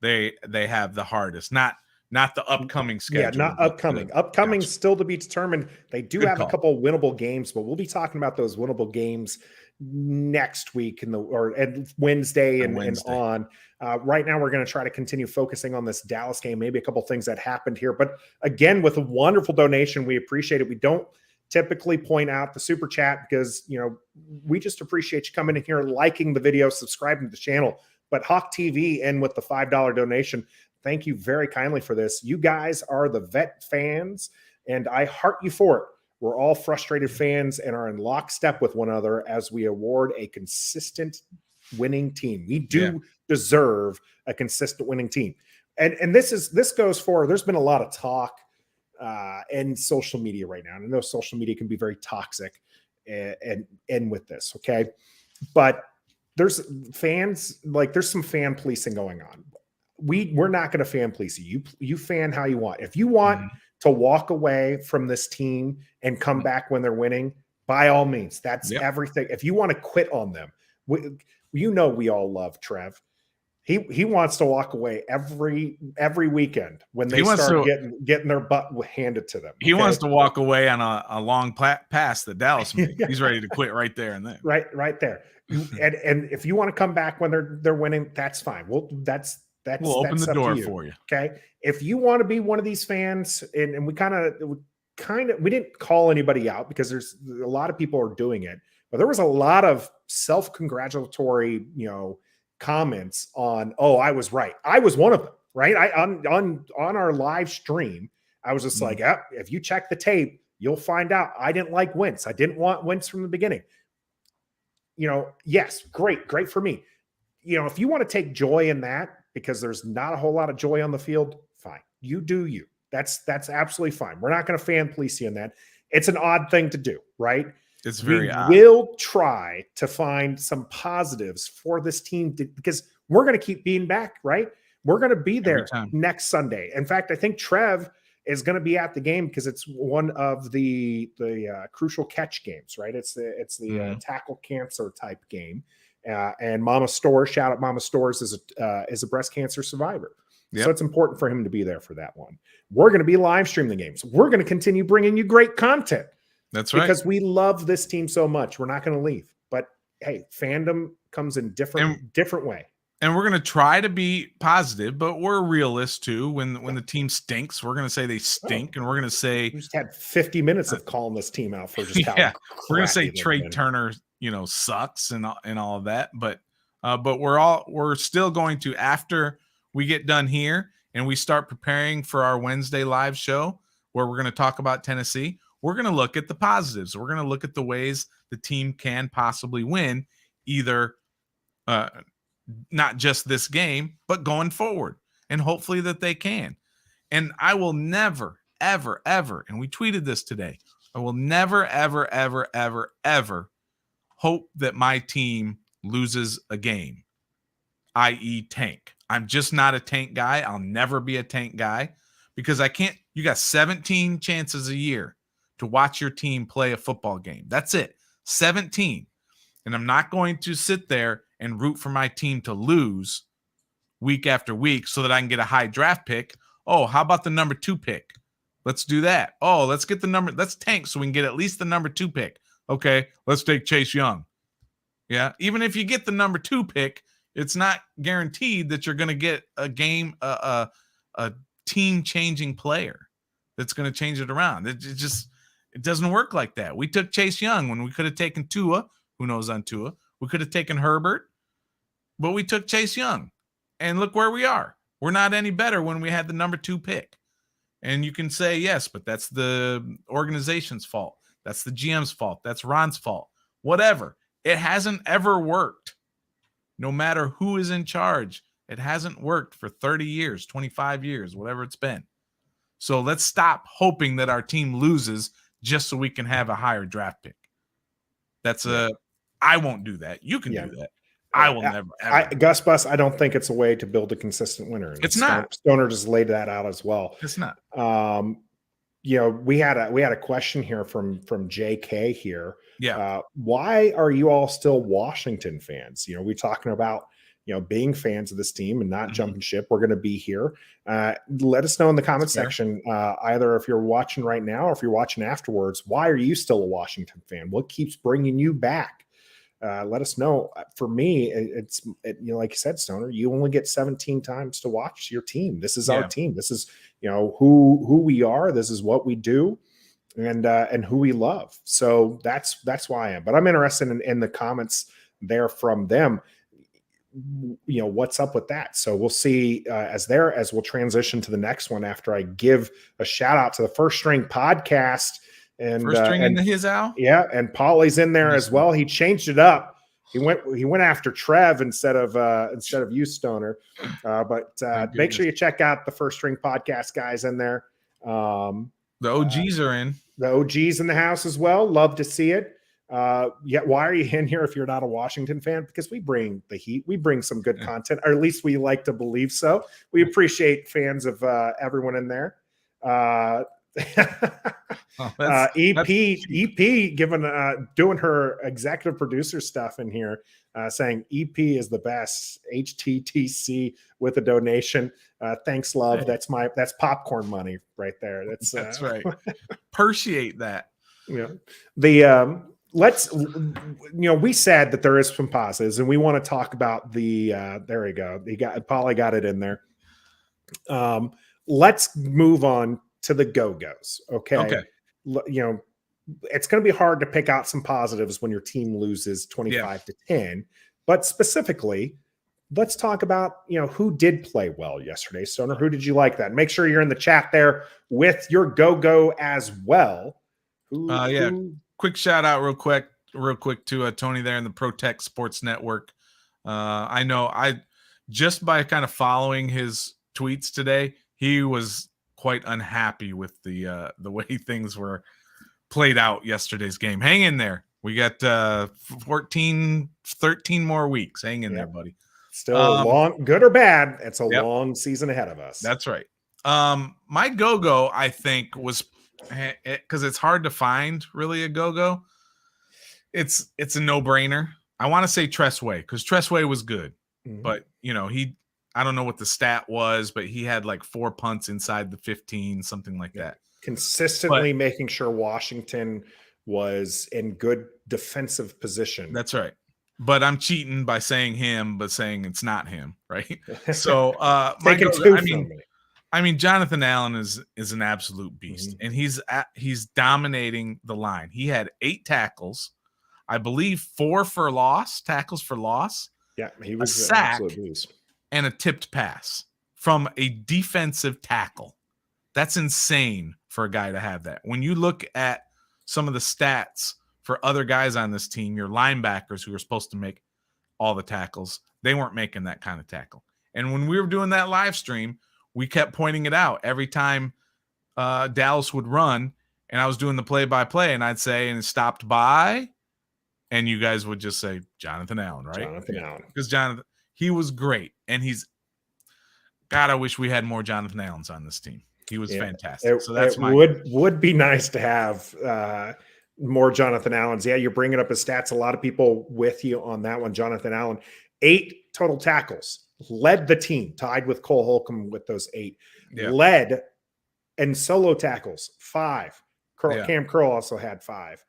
they have the hardest, not not the upcoming schedule. Yeah, not upcoming. Upcoming still to be determined. They do have a couple winnable games, but we'll be talking about those winnable games next week and Wednesday and on. Right now, we're going to try to continue focusing on this Dallas game, maybe a couple things that happened here. But again, with a wonderful donation, we appreciate it. We don't typically point out the super chat because, we just appreciate you coming in here, liking the video, subscribing to the channel. But Hawk TV and with the $5 donation, thank you very kindly for this. You guys are the vet fans, and I heart you for it. We're all frustrated fans and are in lockstep with one another as we award a consistent winning team. We do deserve a consistent winning team. And this goes for, there's been a lot of talk in social media right now. And I know social media can be very toxic and with this, okay? But there's some fan policing going on. We're not going to fan police you. You fan how you want. If you want to walk away from this team and come back when they're winning, by all means, that's everything. If you want to quit on them, we all love Trev. He wants to walk away every weekend when they start getting their butt handed to them. Okay? He wants to walk away on a long pass that Dallas made. He's ready to quit right there and then. Right there. And if you want to come back when they're winning, that's fine. We'll open the door for you. Okay. If you want to be one of these fans, and we didn't call anybody out because there's a lot of people are doing it, but there was a lot of self-congratulatory, comments on, oh, I was right. I was one of them, right? On our live stream, I was just like, if you check the tape, you'll find out I didn't like Wentz. I didn't want Wentz from the beginning. Yes, great for me. If you want to take joy in that because there's not a whole lot of joy on the field, fine. You do you. That's absolutely fine. We're not going to fan police you in that. It's an odd thing to do, right? It's very odd. We'll try to find some positives for this team because we're going to keep being back, right? We're going to be there next Sunday. In fact, I think Trev is going to be at the game because it's one of the crucial catch games, right? It's the tackle cancer type game. And Mama Stores, shout out Mama Stores, is a breast cancer survivor. Yep. So it's important for him to be there for that one. We're going to be live streaming the games. We're going to continue bringing you great content. That's right. Because we love this team so much. We're not going to leave. But hey, fandom comes in different way. And we're going to try to be positive, but we're realists too. When the team stinks, we're going to say they stink, and we're going to say we just had 50 minutes of calling this team out for just how we're going to say Trey Turner, sucks and all of that. But we're still going to, after we get done here and we start preparing for our Wednesday live show where we're going to talk about Tennessee, we're going to look at the positives. We're going to look at the ways the team can possibly win, either not just this game, but going forward, and hopefully that they can. And I will never, ever, ever, and we tweeted this today, I will never, ever, ever, ever, ever hope that my team loses a game, i.e. tank. I'm just not a tank guy. I'll never be a tank guy because I can't. You got 17 chances a year to watch your team play a football game. That's it. 17. And I'm not going to sit there and root for my team to lose week after week so that I can get a high draft pick. Oh, how about the number 2 pick? Let's do that. Oh, let's tank so we can get at least the number 2 pick. Okay, let's take Chase Young. Yeah, even if you get the number 2 pick, it's not guaranteed that you're going to get a team-changing player that's going to change it around. It doesn't work like that. We took Chase Young when we could have taken Tua. Who knows on Tua? We could have taken Herbert, but we took Chase Young. And look where we are. We're not any better when we had the number 2 pick. And you can say, yes, but that's the organization's fault. That's the GM's fault. That's Ron's fault. Whatever. It hasn't ever worked. No matter who is in charge, it hasn't worked for 30 years, 25 years, whatever it's been. So let's stop hoping that our team loses just so we can have a higher draft pick. I won't do that. You can do that. I will never. Gus Bus, I don't think it's a way to build a consistent winner. It's not. Stoner just laid that out as well. It's not. We had a question here from JK here. Yeah. Why are you all still Washington fans? We're talking about, being fans of this team and not jumping ship, we're going to be here. Let us know in the comment section, either if you're watching right now or if you're watching afterwards, why are you still a Washington fan? What keeps bringing you back? Let us know. For me, it's like you said, Stoner, you only get 17 times to watch your team. This is our team. This is, who we are. This is what we do. And who we love. So that's why I am. But I'm interested in the comments there from them. What's up with that? So we'll see as we'll transition to the next one after I give a shout out to the First String podcast. And First String into his owl. Yeah, and Paulie's in there as well. He changed it up. He went after Trev instead of you, Stoner. But make sure you check out the First String podcast guys in there. The OGs are in. The OGs in the house as well. Love to see it. Why are you in here if you're not a Washington fan? Because we bring the heat. We bring some good content, or at least we like to believe so. We appreciate fans of everyone in there. EP doing her executive producer stuff in here, saying EP is the best. HTTC with a donation. Thanks, love. Hey. That's popcorn money right there. That's right. Appreciate that. Yeah. The we said that there is some positives, and we want to talk about the there we go. Paulie got it in there. Let's move on to the go-go's. Okay. It's going to be hard to pick out some positives when your team loses 25-10, but specifically, let's talk about, who did play well yesterday. Stoner, who did you like that? Make sure you're in the chat there with your go-go as well. Quick shout out real quick to Tony there in the Protect Sports Network. I know just by kind of following his tweets today, he was quite unhappy with the way things were played out yesterday's game. Hang in there. We got 13 more weeks. Hang in there, buddy. Still long, good or bad, it's a long season ahead of us. That's right. My go-go, I think, was because it's hard to find really a go-go. It's a no-brainer. I want to say Tressway, because Tressway was good. But, I don't know what the stat was, but he had like 4 punts inside the 15, something like that. Consistently making sure Washington was in good defensive position. That's right. But I'm cheating by saying him, but saying it's not him, right? So I mean, Jonathan Allen is an absolute beast, and he's dominating the line. He had 8 tackles, I believe 4 tackles for loss. Yeah, he was a sack and a tipped pass from a defensive tackle. That's insane for a guy to have that. When you look at some of the stats for other guys on this team, your linebackers who are supposed to make all the tackles, they weren't making that kind of tackle. And when we were doing that live stream, we kept pointing it out every time Dallas would run, and I was doing the play-by-play, and I'd say, and it stopped by, and you guys would just say, Jonathan Allen, right? Jonathan Allen. Because Jonathan, he was great, and God, I wish we had more Jonathan Allens on this team. He was fantastic. So that's would be nice to have more Jonathan Allens. Yeah, you're bringing up his stats. A lot of people with you on that one. Jonathan Allen, 8 total tackles, led the team, tied with Cole Holcomb with those 8. Yeah. Led in solo tackles, 5. Cam Curl also had 5.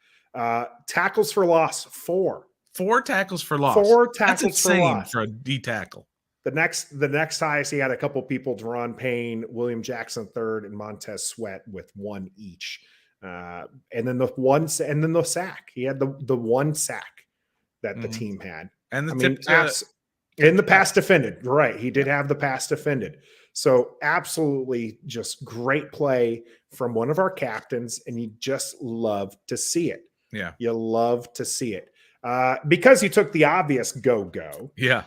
Tackles for loss, 4. 4 tackles for loss. 4 tackles for loss for a D tackle. The next highest, he had a couple people: Deron Payne, William Jackson III, and Montez Sweat with 1 each. And then the sack. He had the 1 sack that the team had. And in the pass defended. Right. He did have the pass defended. So absolutely just great play from one of our captains, and you just love to see it. Yeah. You love to see it. Because you took the obvious go. Yeah.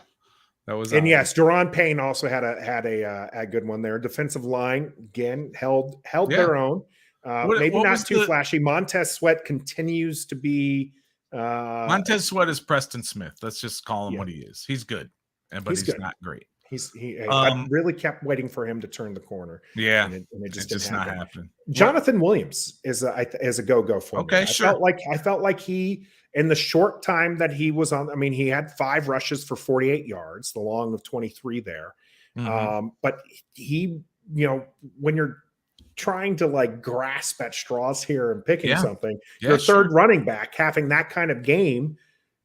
That was and yes, Deron Payne also had a good one there. Defensive line again held their own. Maybe not too flashy. Montez Sweat continues to be. Montez Sweat is Preston Smith. Let's just call him what he is. He's good, but he's not great. I really kept waiting for him to turn the corner. Yeah, and it just it's didn't not happen. happening. Jonathan Williams is a go for me. Okay, sure. I felt like he, in the short time that he was on, I mean, he had 5 rushes for 48 yards, the long of 23 there. But he, when you're trying to like grasp at straws here and picking something, your third running back having that kind of game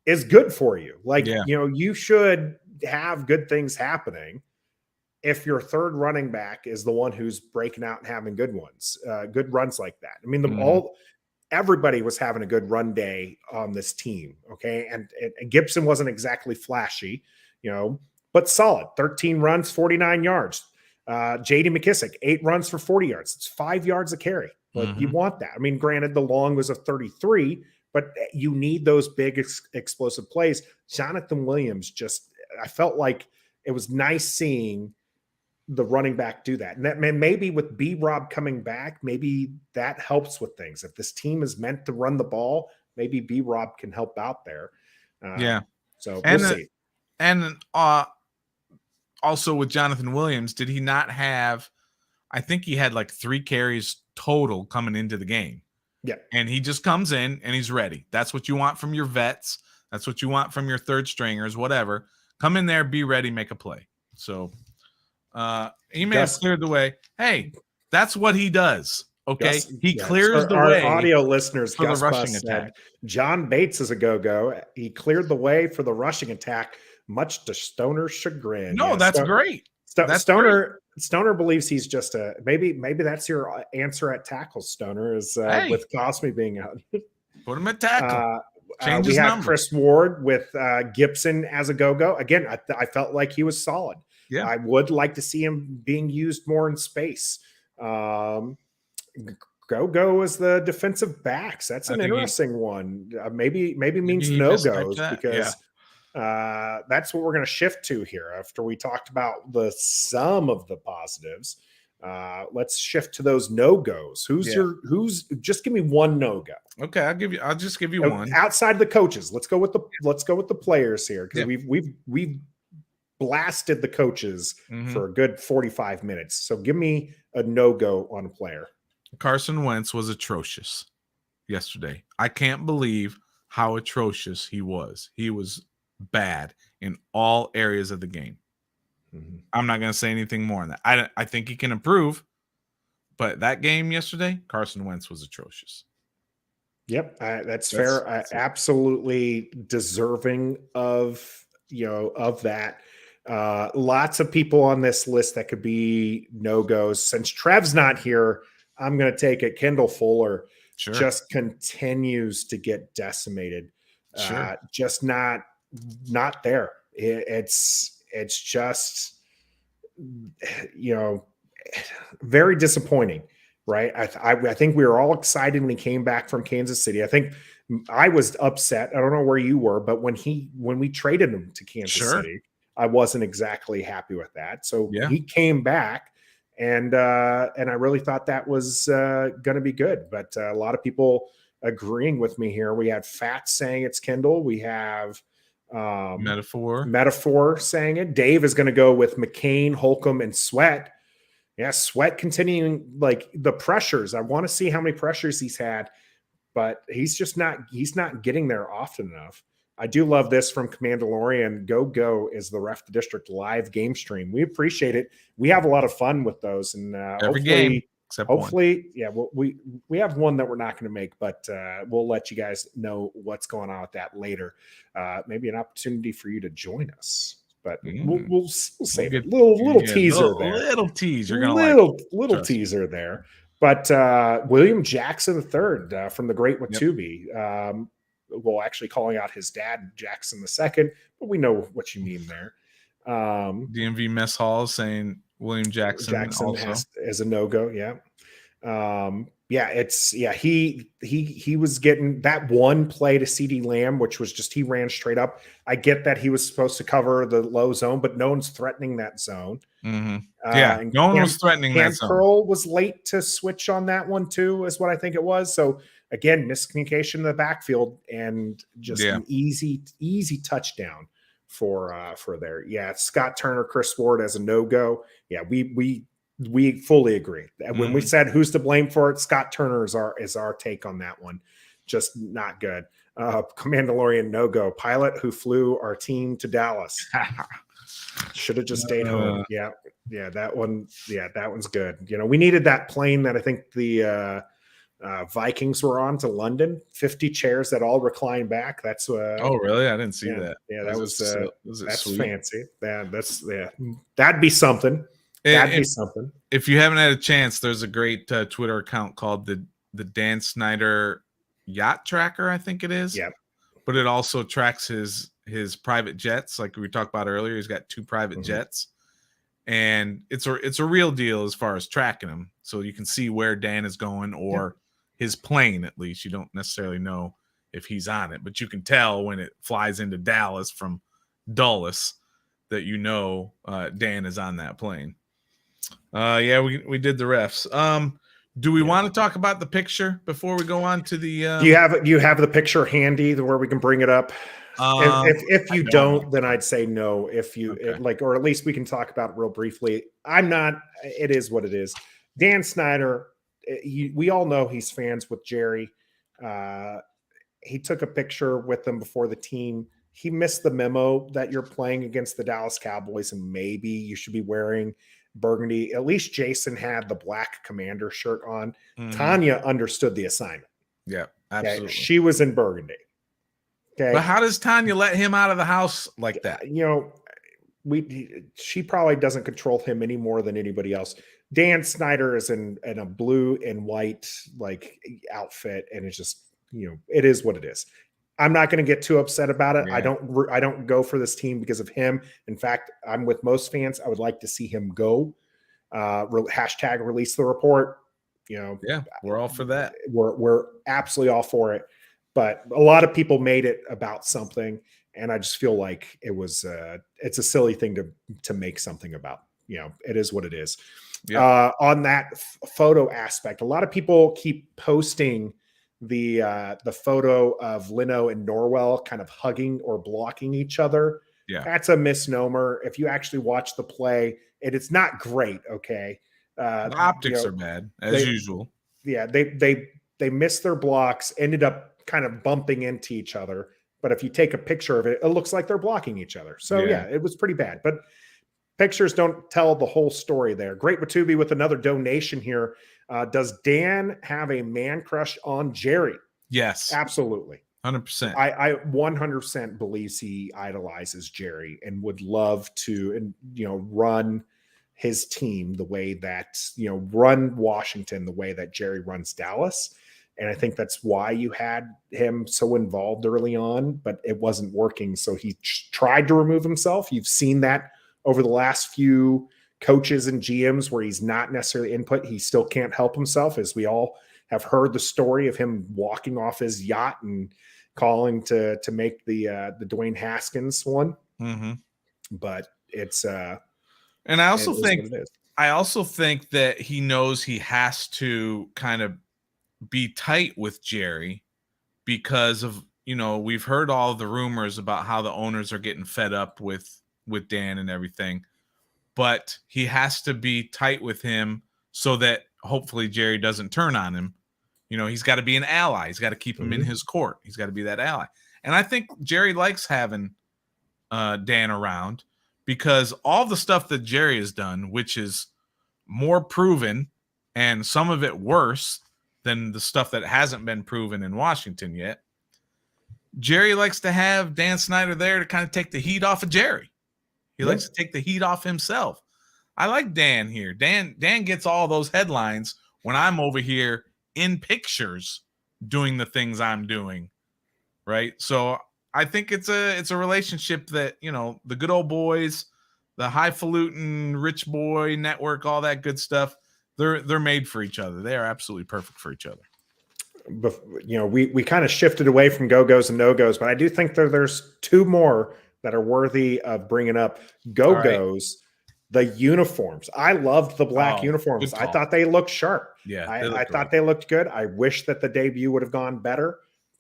is good for you. Like, you should have good things happening if your third running back is the one who's breaking out and having good runs like that. I mean, everybody was having a good run day on this team. Okay. And Gibson wasn't exactly flashy, but solid. 13 runs, 49 yards. JD McKissick, 8 runs for 40 yards. It's 5 yards a carry. Like, you want that. I mean, granted, the long was a 33, but you need those big explosive plays. Jonathan Williams I felt like it was nice seeing the running back do that. And that maybe with B-Rob coming back, maybe that helps with things. If this team is meant to run the ball, maybe B-Rob can help out there. So we'll see. And also with Jonathan Williams, did he not have, I think he had like 3 carries total coming into the game. Yeah. And he just comes in and he's ready. That's what you want from your vets. That's what you want from your third stringers, whatever. Come in there, be ready, make a play. So he may have cleared the way. Hey, that's what he does. Okay. He clears the way. Our audio listeners for the rushing attack. John Bates is a go-go. He cleared the way for the rushing attack, much to Stoner's chagrin. No, that's great. Stoner believes he's just maybe that's your answer at tackle, Stoner, is with Cosme being out. Put him at tackle. We have Chris Ward with Gibson as a go-go. Again, I felt like he was solid. Yeah. I would like to see him being used more in space. Go-go as the defensive backs. That's an interesting one. Maybe means no-goes because that's what we're going to shift to here after we talked about the sum of the positives. Let's shift to those no-goes. Who's just give me one no-go. Okay, I'll just give you one. Outside the coaches. Let's go with the players here because we've blasted the coaches for a good 45 minutes. So give me a no-go on a player. Carson Wentz was atrocious yesterday. I can't believe how atrocious he was. He was bad in all areas of the game. I'm not going to say anything more on that. I think he can improve, but that game yesterday, Carson Wentz was atrocious. Yep, that's fair. Absolutely deserving of that. Lots of people on this list that could be no-goes. Since Trev's not here, I'm going to take it. Kendall Fuller just continues to get decimated. Just not there. It's just, very disappointing, right? I think we were all excited when he came back from Kansas City. I think I was upset. I don't know where you were, but when we traded him to Kansas City, I wasn't exactly happy with that. So he came back, and I really thought that was going to be good. But a lot of people agreeing with me here. We had Fats saying it's Kendall. We have Metaphor saying it. Dave is going to go with McCain, Holcomb, and Sweat. Yeah, Sweat continuing like the pressures. I want to see how many pressures he's had, but he's not getting there often enough. I do love this from Commandalorian. Go is the Ref the District live game stream. We appreciate it. We have a lot of fun with those, and every game except hopefully, one. We have one that we're not going to make, but we'll let you guys know what's going on with that later. Maybe an opportunity for you to join us, but we'll save it. Little teaser there. Little tease. You're gonna little teaser there. But William Jackson III from the Great Watubi. Well, actually calling out his dad, Jackson II, but we know what you mean there. DMV Mess Hall saying William Jackson also is a no-go. He was getting that one play to CD Lamb, which was just he ran straight up. I get that he was supposed to cover the low zone, but no one's threatening that zone. No one was threatening that zone. Pearl was late to switch on that one too, is what I think it was. So again, miscommunication in the backfield and just an easy touchdown for there. Yeah, Scott Turner, Chris Ward as a no-go. Yeah, we fully agree. When we said who's to blame for it, Scott Turner is our take on that one. Just not good. Mandalorian no-go. Pilot who flew our team to Dallas. Should have just stayed home. Yeah, that one. Yeah, that one's good. We needed that plane that I think the Vikings were on to London. 50 chairs that all recline back. That's oh, really? I didn't see that. Yeah, that's sweet? fancy. That'd be something. That'd be something. If you haven't had a chance, there's a great Twitter account called the Dan Snyder Yacht Tracker, I think it is. Yeah. But it also tracks his private jets, like we talked about earlier. He's got 2 private jets, and it's a real deal as far as tracking them. So you can see where Dan is going, or his plane. At least you don't necessarily know if he's on it, but you can tell when it flies into Dallas from Dulles that Dan is on that plane. Yeah, we did the refs. Do we want to talk about the picture before we go on to the? Do you have the picture handy where we can bring it up? If you don't, then I'd say no. If you or at least we can talk about it real briefly. I'm not. It is what it is. Dan Snyder. We all know he's fans with Jerry. He took a picture with them before the team. He missed the memo that you're playing against the Dallas Cowboys, and maybe you should be wearing burgundy. At least Jason had the black commander shirt on. Tanya understood the assignment. Yeah, absolutely. Okay? She was in burgundy. Okay. But how does Tanya let him out of the house like that? She probably doesn't control him any more than anybody else. Dan Snyder is in a blue and white outfit, and it's just it is what it is. I'm not going to get too upset about it. Yeah. I don't go for this team because of him. In fact, I'm with most fans. I would like to see him go. Hashtag release the report. Yeah, we're all for that. We're absolutely all for it. But a lot of people made it about something, and I just feel like it's a silly thing to make something about. It is what it is. Yeah. On that photo aspect, a lot of people keep posting the photo of Leno and Norwell kind of hugging or blocking each other. Yeah, that's a misnomer. If you actually watch the play, it's not great. Okay, the optics are bad as usual. Yeah, they missed their blocks, ended up kind of bumping into each other. But if you take a picture of it, it looks like they're blocking each other. So yeah, it was pretty bad. But pictures don't tell the whole story there. Great Watubi with another donation here. Does Dan have a man crush on Jerry? Yes. Absolutely. 100%. I 100% believes he idolizes Jerry and would love to, run his team the way that, run Washington the way that Jerry runs Dallas. And I think that's why you had him so involved early on, but it wasn't working. So he tried to remove himself. You've seen that over the last few coaches and GMs where he's not necessarily input. He still can't help himself, as we all have heard the story of him walking off his yacht and calling to make the Dwayne Haskins one. Mm-hmm. But it's and I also think that he knows he has to kind of be tight with Jerry because of, we've heard all the rumors about how the owners are getting fed up with Dan and everything, but he has to be tight with him so that hopefully Jerry doesn't turn on him. He's got to be an ally. He's got to keep him in his court. He's got to be that ally. And I think Jerry likes having Dan around because all the stuff that Jerry has done, which is more proven and some of it worse than the stuff that hasn't been proven in Washington yet, Jerry likes to have Dan Snyder there to kind of take the heat off of Jerry. He likes to take the heat off himself. I like Dan here. Dan gets all those headlines when I'm over here in pictures doing the things I'm doing, right? So I think it's a relationship that, the good old boys, the highfalutin rich boy network, all that good stuff, they're made for each other. They are absolutely perfect for each other. We kind of shifted away from go-goes and no-goes, but I do think there's two more that are worthy of bringing up. Go-goes, the uniforms. I loved the black uniforms. I thought they looked sharp. Yeah, I thought they looked good. I wish that the debut would have gone better,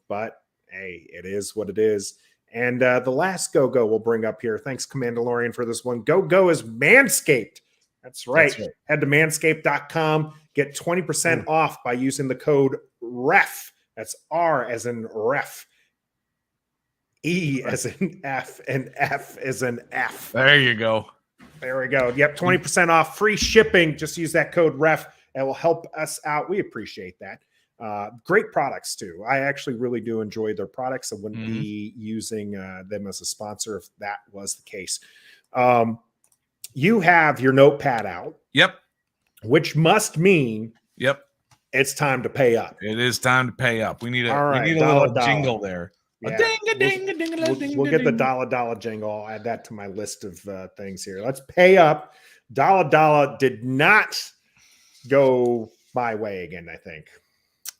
but hey, it is what it is. And the last go we'll bring up here. Thanks, Commandalorian, for this one. Go is Manscaped. That's right. Head to manscaped.com. Get 20% off by using the code REF. That's R as in ref. E as in F, and F as in F. There you go. There we go. Yep, 20% off, free shipping. Just use that code REF. It will help us out. We appreciate that. Great products, too. I actually really do enjoy their products. I wouldn't be using them as a sponsor if that was the case. You have your notepad out. Yep. Which must mean it's time to pay up. It is time to pay up. We need a little jingle there. Yeah. We'll get the dollar jingle. I'll add that to my list of things here. Let's pay up. Dollar did not go my way again, I think.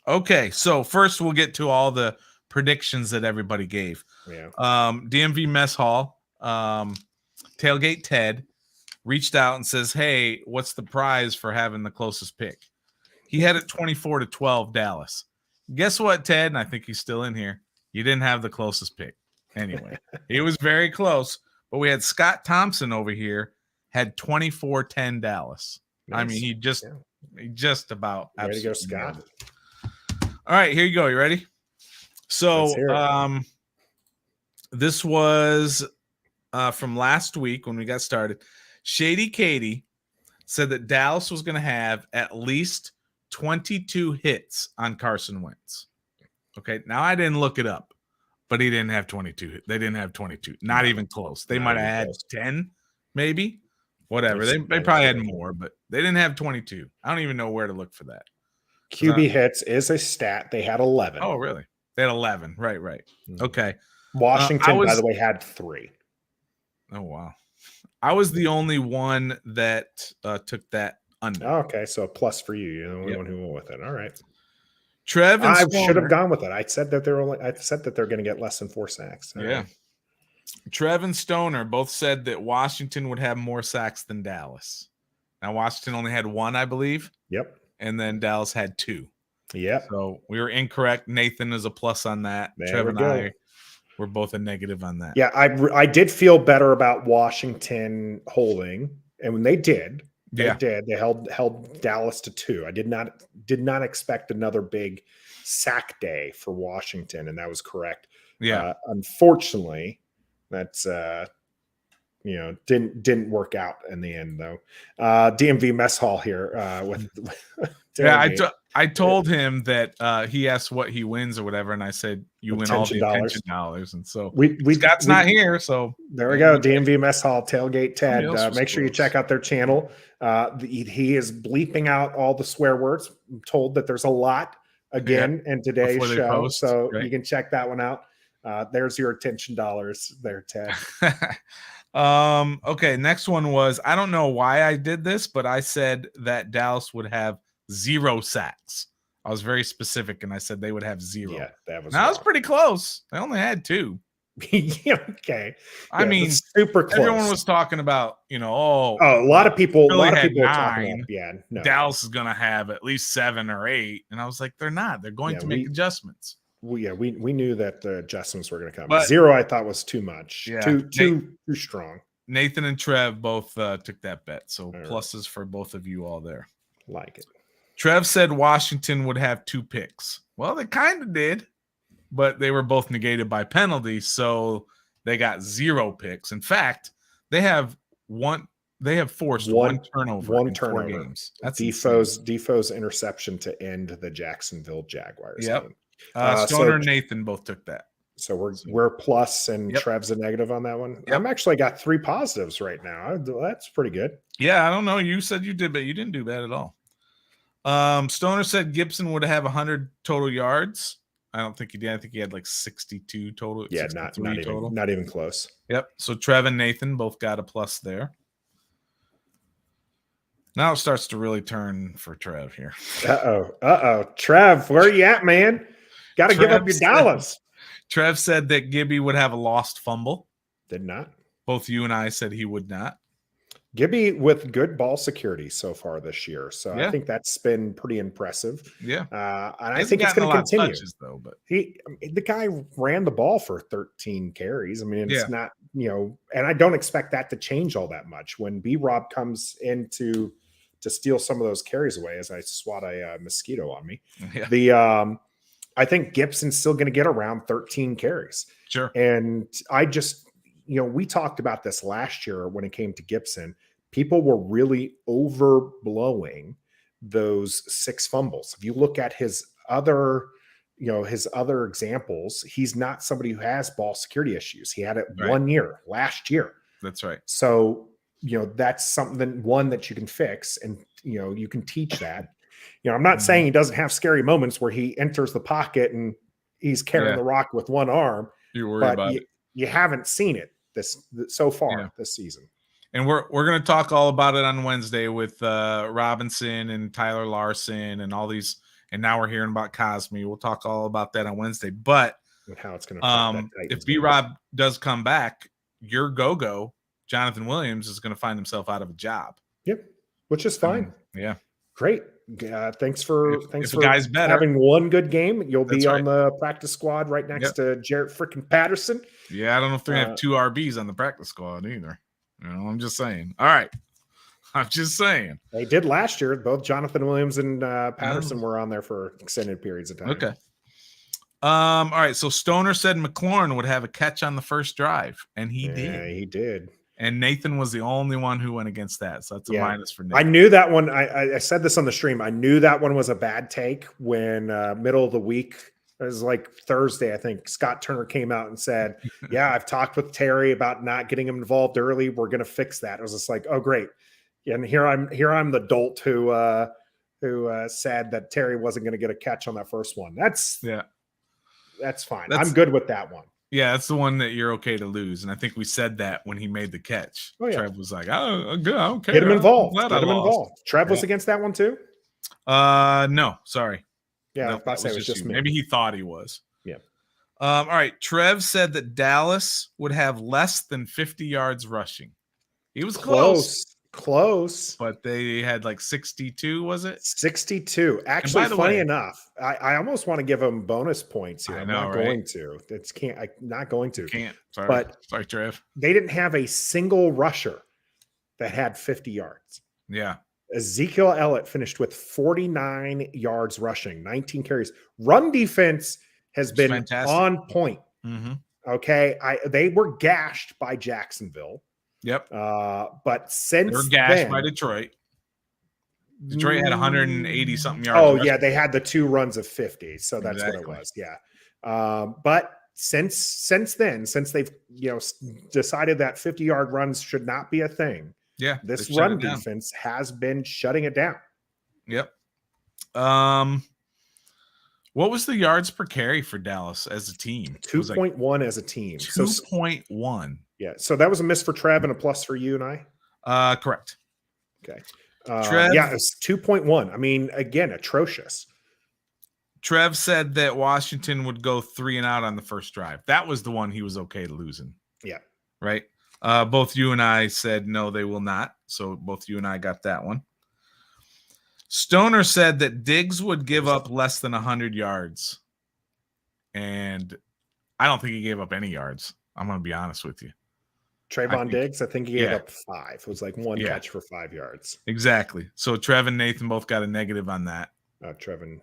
Okay, so first we'll get to all the predictions that everybody gave. Yeah. DMV Mess Hall, Tailgate Ted reached out and says, "Hey, what's the prize for having the closest pick?" He had it 24-12 Dallas. Guess what, Ted? And I think he's still in here. You didn't have the closest pick. Anyway, he was very close. But we had Scott Thompson over here had 24-10 Dallas. Nice. I mean, he just about. Ready to go, Scott. All right, here you go. You ready? So this was from last week when we got started. Shady Katie said that Dallas was going to have at least 22 hits on Carson Wentz. Okay, now I didn't look it up, but he didn't have 22. They didn't have 22. Not even close. They might have had 10, maybe. Whatever. They probably had more, but they didn't have 22. I don't even know where to look for that. QB hits is a stat. They had 11. Oh, really? They had 11. Right. Okay. Washington, by the way, had 3. Oh, wow. I was the only one that took that under. Oh, okay, so a plus for you. You're the only one who went with it. All right. Trev and Stoner, should have gone with it. I said that they're going to get less than 4 sacks. All right. Trev and Stoner both said that Washington would have more sacks than Dallas. Now Washington only had 1, I believe. Yep. And then Dallas had 2. Yep. So we were incorrect. Nathan is a plus on that. Trev and I were both a negative on that. Yeah, I did feel better about Washington holding, and when they did. They held Dallas to 2. I did not expect another big sack day for Washington, and that was correct. Yeah. Unfortunately, that's didn't work out in the end though. DMV Mess Hall here with I told him that he asked what he wins or whatever, and I said you win all the attention dollars, and so Scott's not here, so there we go. DMV Mess Hall, Tailgate Ted. Make sure you check out their channel. He is bleeping out all the swear words. I'm told that there's a lot again in today's show, so you can check that one out. There's your attention dollars there, Ted. Okay, next one was, I don't know why I did this, but I said that Dallas would have 0 sacks. I was very specific, and I said they would have 0. Yeah, that was pretty close. They only had 2. Okay. I mean, super close. Everyone was talking about, a lot of people were talking about, Dallas is going to have at least 7 or 8, and I was like, they're not. They're going to make adjustments. We knew that the adjustments were going to come. But 0, I thought, was too much. Yeah, too strong. Nathan and Trev both took that bet, so pluses for both of you all there. Like it. Trev said Washington would have 2 picks. Well, they kind of did, but they were both negated by penalties, so they got 0 picks. In fact, they have forced one turnover in 4 games. That's Defoe's interception to end the Jacksonville Jaguars game. Stoner and Nathan both took that. So we're plus, and Trev's a negative on that one. I'm actually got 3 positives right now. That's pretty good. Yeah, I don't know. You said you did, but you didn't do bad at all. Stoner said Gibson would have 100 total yards. I don't think he did. I think he had like 62 total. Yeah, not even close. Yep. So Trev and Nathan both got a plus there. Now it starts to really turn for Trev here. Trev, where are you at, man? Got to give up your dollars. Trev said that Gibby would have a lost fumble. Did not. Both you and I said he would not. Gibby with good ball security so far this year. So I Yeah. think that's been pretty impressive. Yeah. And I Hasn't think it's gotten going a to lot of continue. touches, though, but The guy ran the ball for 13 carries. I mean, it's Yeah. not, and I don't expect that to change all that much when B-Rob comes in to steal some of those carries away as I swat a mosquito on me. Yeah. I think Gibson's still going to get around 13 carries. Sure. And I just, we talked about this last year when it came to Gibson. People were really overblowing those 6 fumbles. If you look at his other examples, he's not somebody who has ball security issues. He had it Right. 1 year last year. That's right. So, that's something that you can fix, and, you can teach that. I'm not saying he doesn't have scary moments where he enters the pocket and he's carrying the rock with one arm. You're worried about it. You haven't seen it so far this season. And we're going to talk all about it on Wednesday with Robinson and Tyler Larson and all these. And now we're hearing about Cosme. We'll talk all about that on Wednesday. But and how it's going to if B-Rob does come back, your go-go, Jonathan Williams, is going to find himself out of a job. Yep, which is fine. Yeah, great. Thanks for guy's better. having one good game. You'll That's be right. on the practice squad right next to Jarrett freaking Patterson. Yeah, I don't know if they're going to have 2 RBs on the practice squad either. I'm just saying. All right. I'm just saying. They did last year. Both Jonathan Williams and Patterson were on there for extended periods of time. Okay. All right. So Stoner said McLaurin would have a catch on the first drive, and he did. Yeah, he did. And Nathan was the only one who went against that. So that's a minus for Nathan. I knew that one. I said this on the stream. I knew that one was a bad take when middle of the week. It was like Thursday, I think. Scott Turner came out and said, "Yeah, I've talked with Terry about not getting him involved early. We're going to fix that." I was just like, "Oh, great!" And here I'm the dolt who said that Terry wasn't going to get a catch on that first one. That's fine. I'm good with that one. Yeah, that's the one that you're okay to lose. And I think we said that when he made the catch. Oh, yeah. Trev was like, "Oh, good. I don't care. Get him involved. Get him involved." Trev was against that one too? No, sorry. Yeah, No, I was about to say it was just me. Maybe he thought he was. Yeah. All right. Trev said that Dallas would have less than 50 yards rushing. He was close. But they had like 62, was it? 62. Actually, funny enough, I almost want to give them bonus points here. I'm not going to. I'm not going to. Can't. Sorry. But sorry, Trev. They didn't have a single rusher that had 50 yards. Yeah. Ezekiel Elliott finished with 49 yards rushing, 19 carries. Run defense has been fantastic. On point. Mm-hmm. Okay. They were gashed by Jacksonville. Yep. But since they were gashed by Detroit. Detroit had 180 something yards. Oh, yeah. They had the 2 runs of 50. So that's what it was. Yeah. But since then, since they've decided that 50-yard runs should not be a thing. Yeah. This run defense has been shutting it down. Yep. What was the yards per carry for Dallas as a team? 2.1 as a team. 2.1. Yeah. So that was a miss for Trev and a plus for you and I? Correct. Okay. Trev, yeah, it's 2.1. I mean, again, atrocious. Trev said that Washington would go 3 and out on the first drive. That was the one he was okay losing. Yeah. Right? Both you and I said no, they will not. So both you and I got that one. Stoner said that Diggs would give up less than 100 yards. And I don't think he gave up any yards. I'm going to be honest with you. Trayvon Diggs, I think he gave up 5. It was like 1 catch for 5 yards. Exactly. So Trev and Nathan both got a negative on that. Trevin.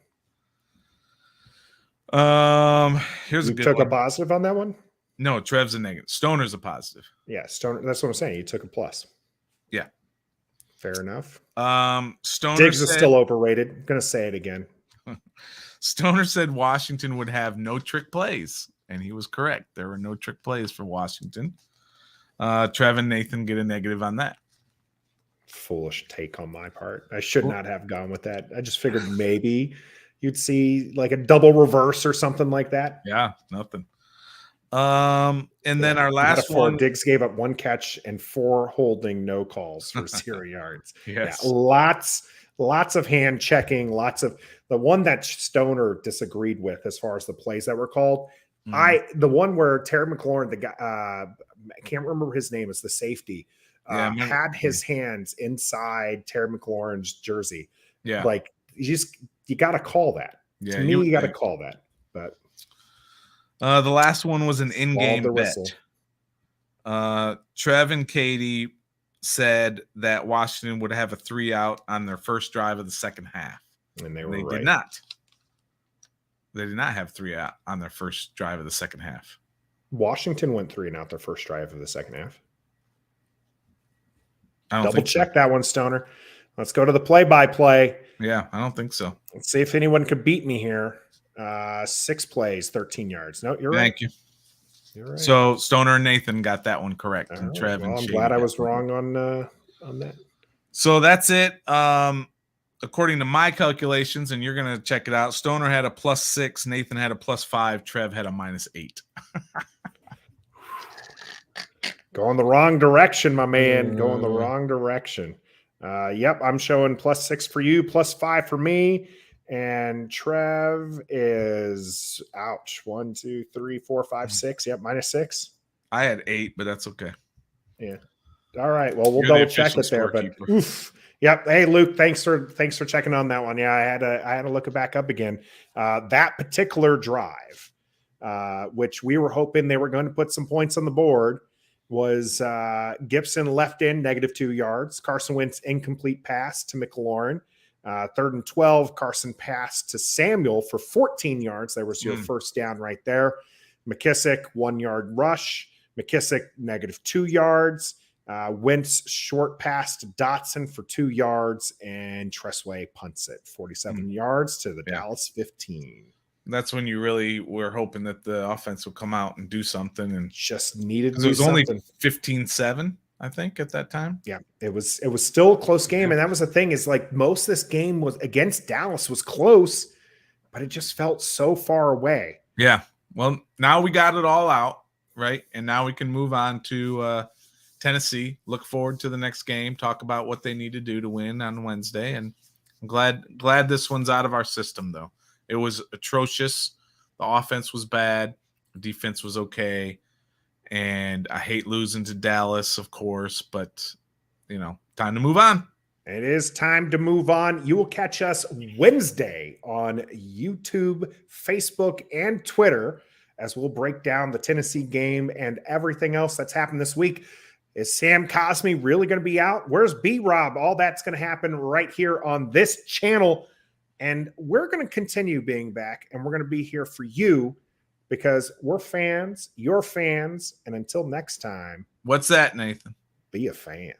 Here's a good one. You took a positive on that one? No, Trev's a negative. Stoner's a positive. Yeah, Stoner. That's what I'm saying. You took a plus. Yeah. Fair enough. Stoner Diggs is still overrated. I'm going to say it again. Stoner said Washington would have no trick plays, and he was correct. There were no trick plays for Washington. Trev and Nathan get a negative on that. Foolish take on my part. I should not have gone with that. I just figured maybe you'd see like a double reverse or something like that. Yeah, nothing. And then our last one, Diggs gave up 1 catch and 4 holding no calls for 0 yards. Yes. Yeah, lots of hand checking, lots of the one that Stoner disagreed with as far as the plays that were called. The one where Terry McLaurin, the guy, I can't remember his name, is the safety. had his hands inside Terry McLaurin's jersey. Yeah. Like, you got to call that. Yeah, to me, you got to call that. But the last one was an in-game bet. Trev and Katie said that Washington would have a 3-out on their first drive of the second half. And they right. Did not. They did not have 3-out on their first drive of the second half. Washington went 3-and-out their first drive of the second half. Double check that one, Stoner. Let's go to the play-by-play. Yeah, I don't think so. Let's see if anyone could beat me here. 6 plays, 13 yards. No, you're right. Thank you. You're right. So Stoner and Nathan got that one correct. And Trev and I'm glad I was wrong on that. So that's it. According to my calculations, and you're going to check it out, Stoner had a +6, Nathan had a +5, Trev had a -8. Going the wrong direction, my man. Going the wrong direction. Yep, I'm showing +6 for you, +5 for me. And Trev is, ouch, 1, 2, 3, 4, 5, 6. Yep, -6. I had 8, but that's okay. Yeah. All right. Well, we'll double check it there. But oof. Yep. Hey, Luke, thanks for checking on that one. Yeah, I had to look it back up again. That particular drive, which we were hoping they were going to put some points on the board, was Gibson left in -2 yards. Carson Wentz incomplete pass to McLaurin. 3rd and 12, Carson passed to Samuel for 14 yards. There was your first down right there. McKissick, 1-yard rush. McKissick, -2 yards. Wentz short pass to Dotson for 2 yards, and Tressway punts it 47 yards to the Dallas 15. That's when you really were hoping that the offense would come out and do something, and just needed to do something. It was only 15-7, I think, at that time. Yeah, it was still a close game, and that was the thing, is like most of this game was against Dallas was close, but it just felt so far away. Yeah. Well, now we got it all out, right? And now we can move on to Tennessee. Look forward to the next game. Talk about what they need to do to win on Wednesday. And I'm glad this one's out of our system, though. It was atrocious. The offense was bad. The defense was okay. And I hate losing to Dallas, of course, but, time to move on. It is time to move on. You will catch us Wednesday on YouTube, Facebook, and Twitter as we'll break down the Tennessee game and everything else that's happened this week. Is Sam Cosmi really going to be out? Where's B-Rob? All that's going to happen right here on this channel. And we're going to continue being back, and we're going to be here for you because we're fans, you're fans. And until next time. What's that, Nathan? Be a fan.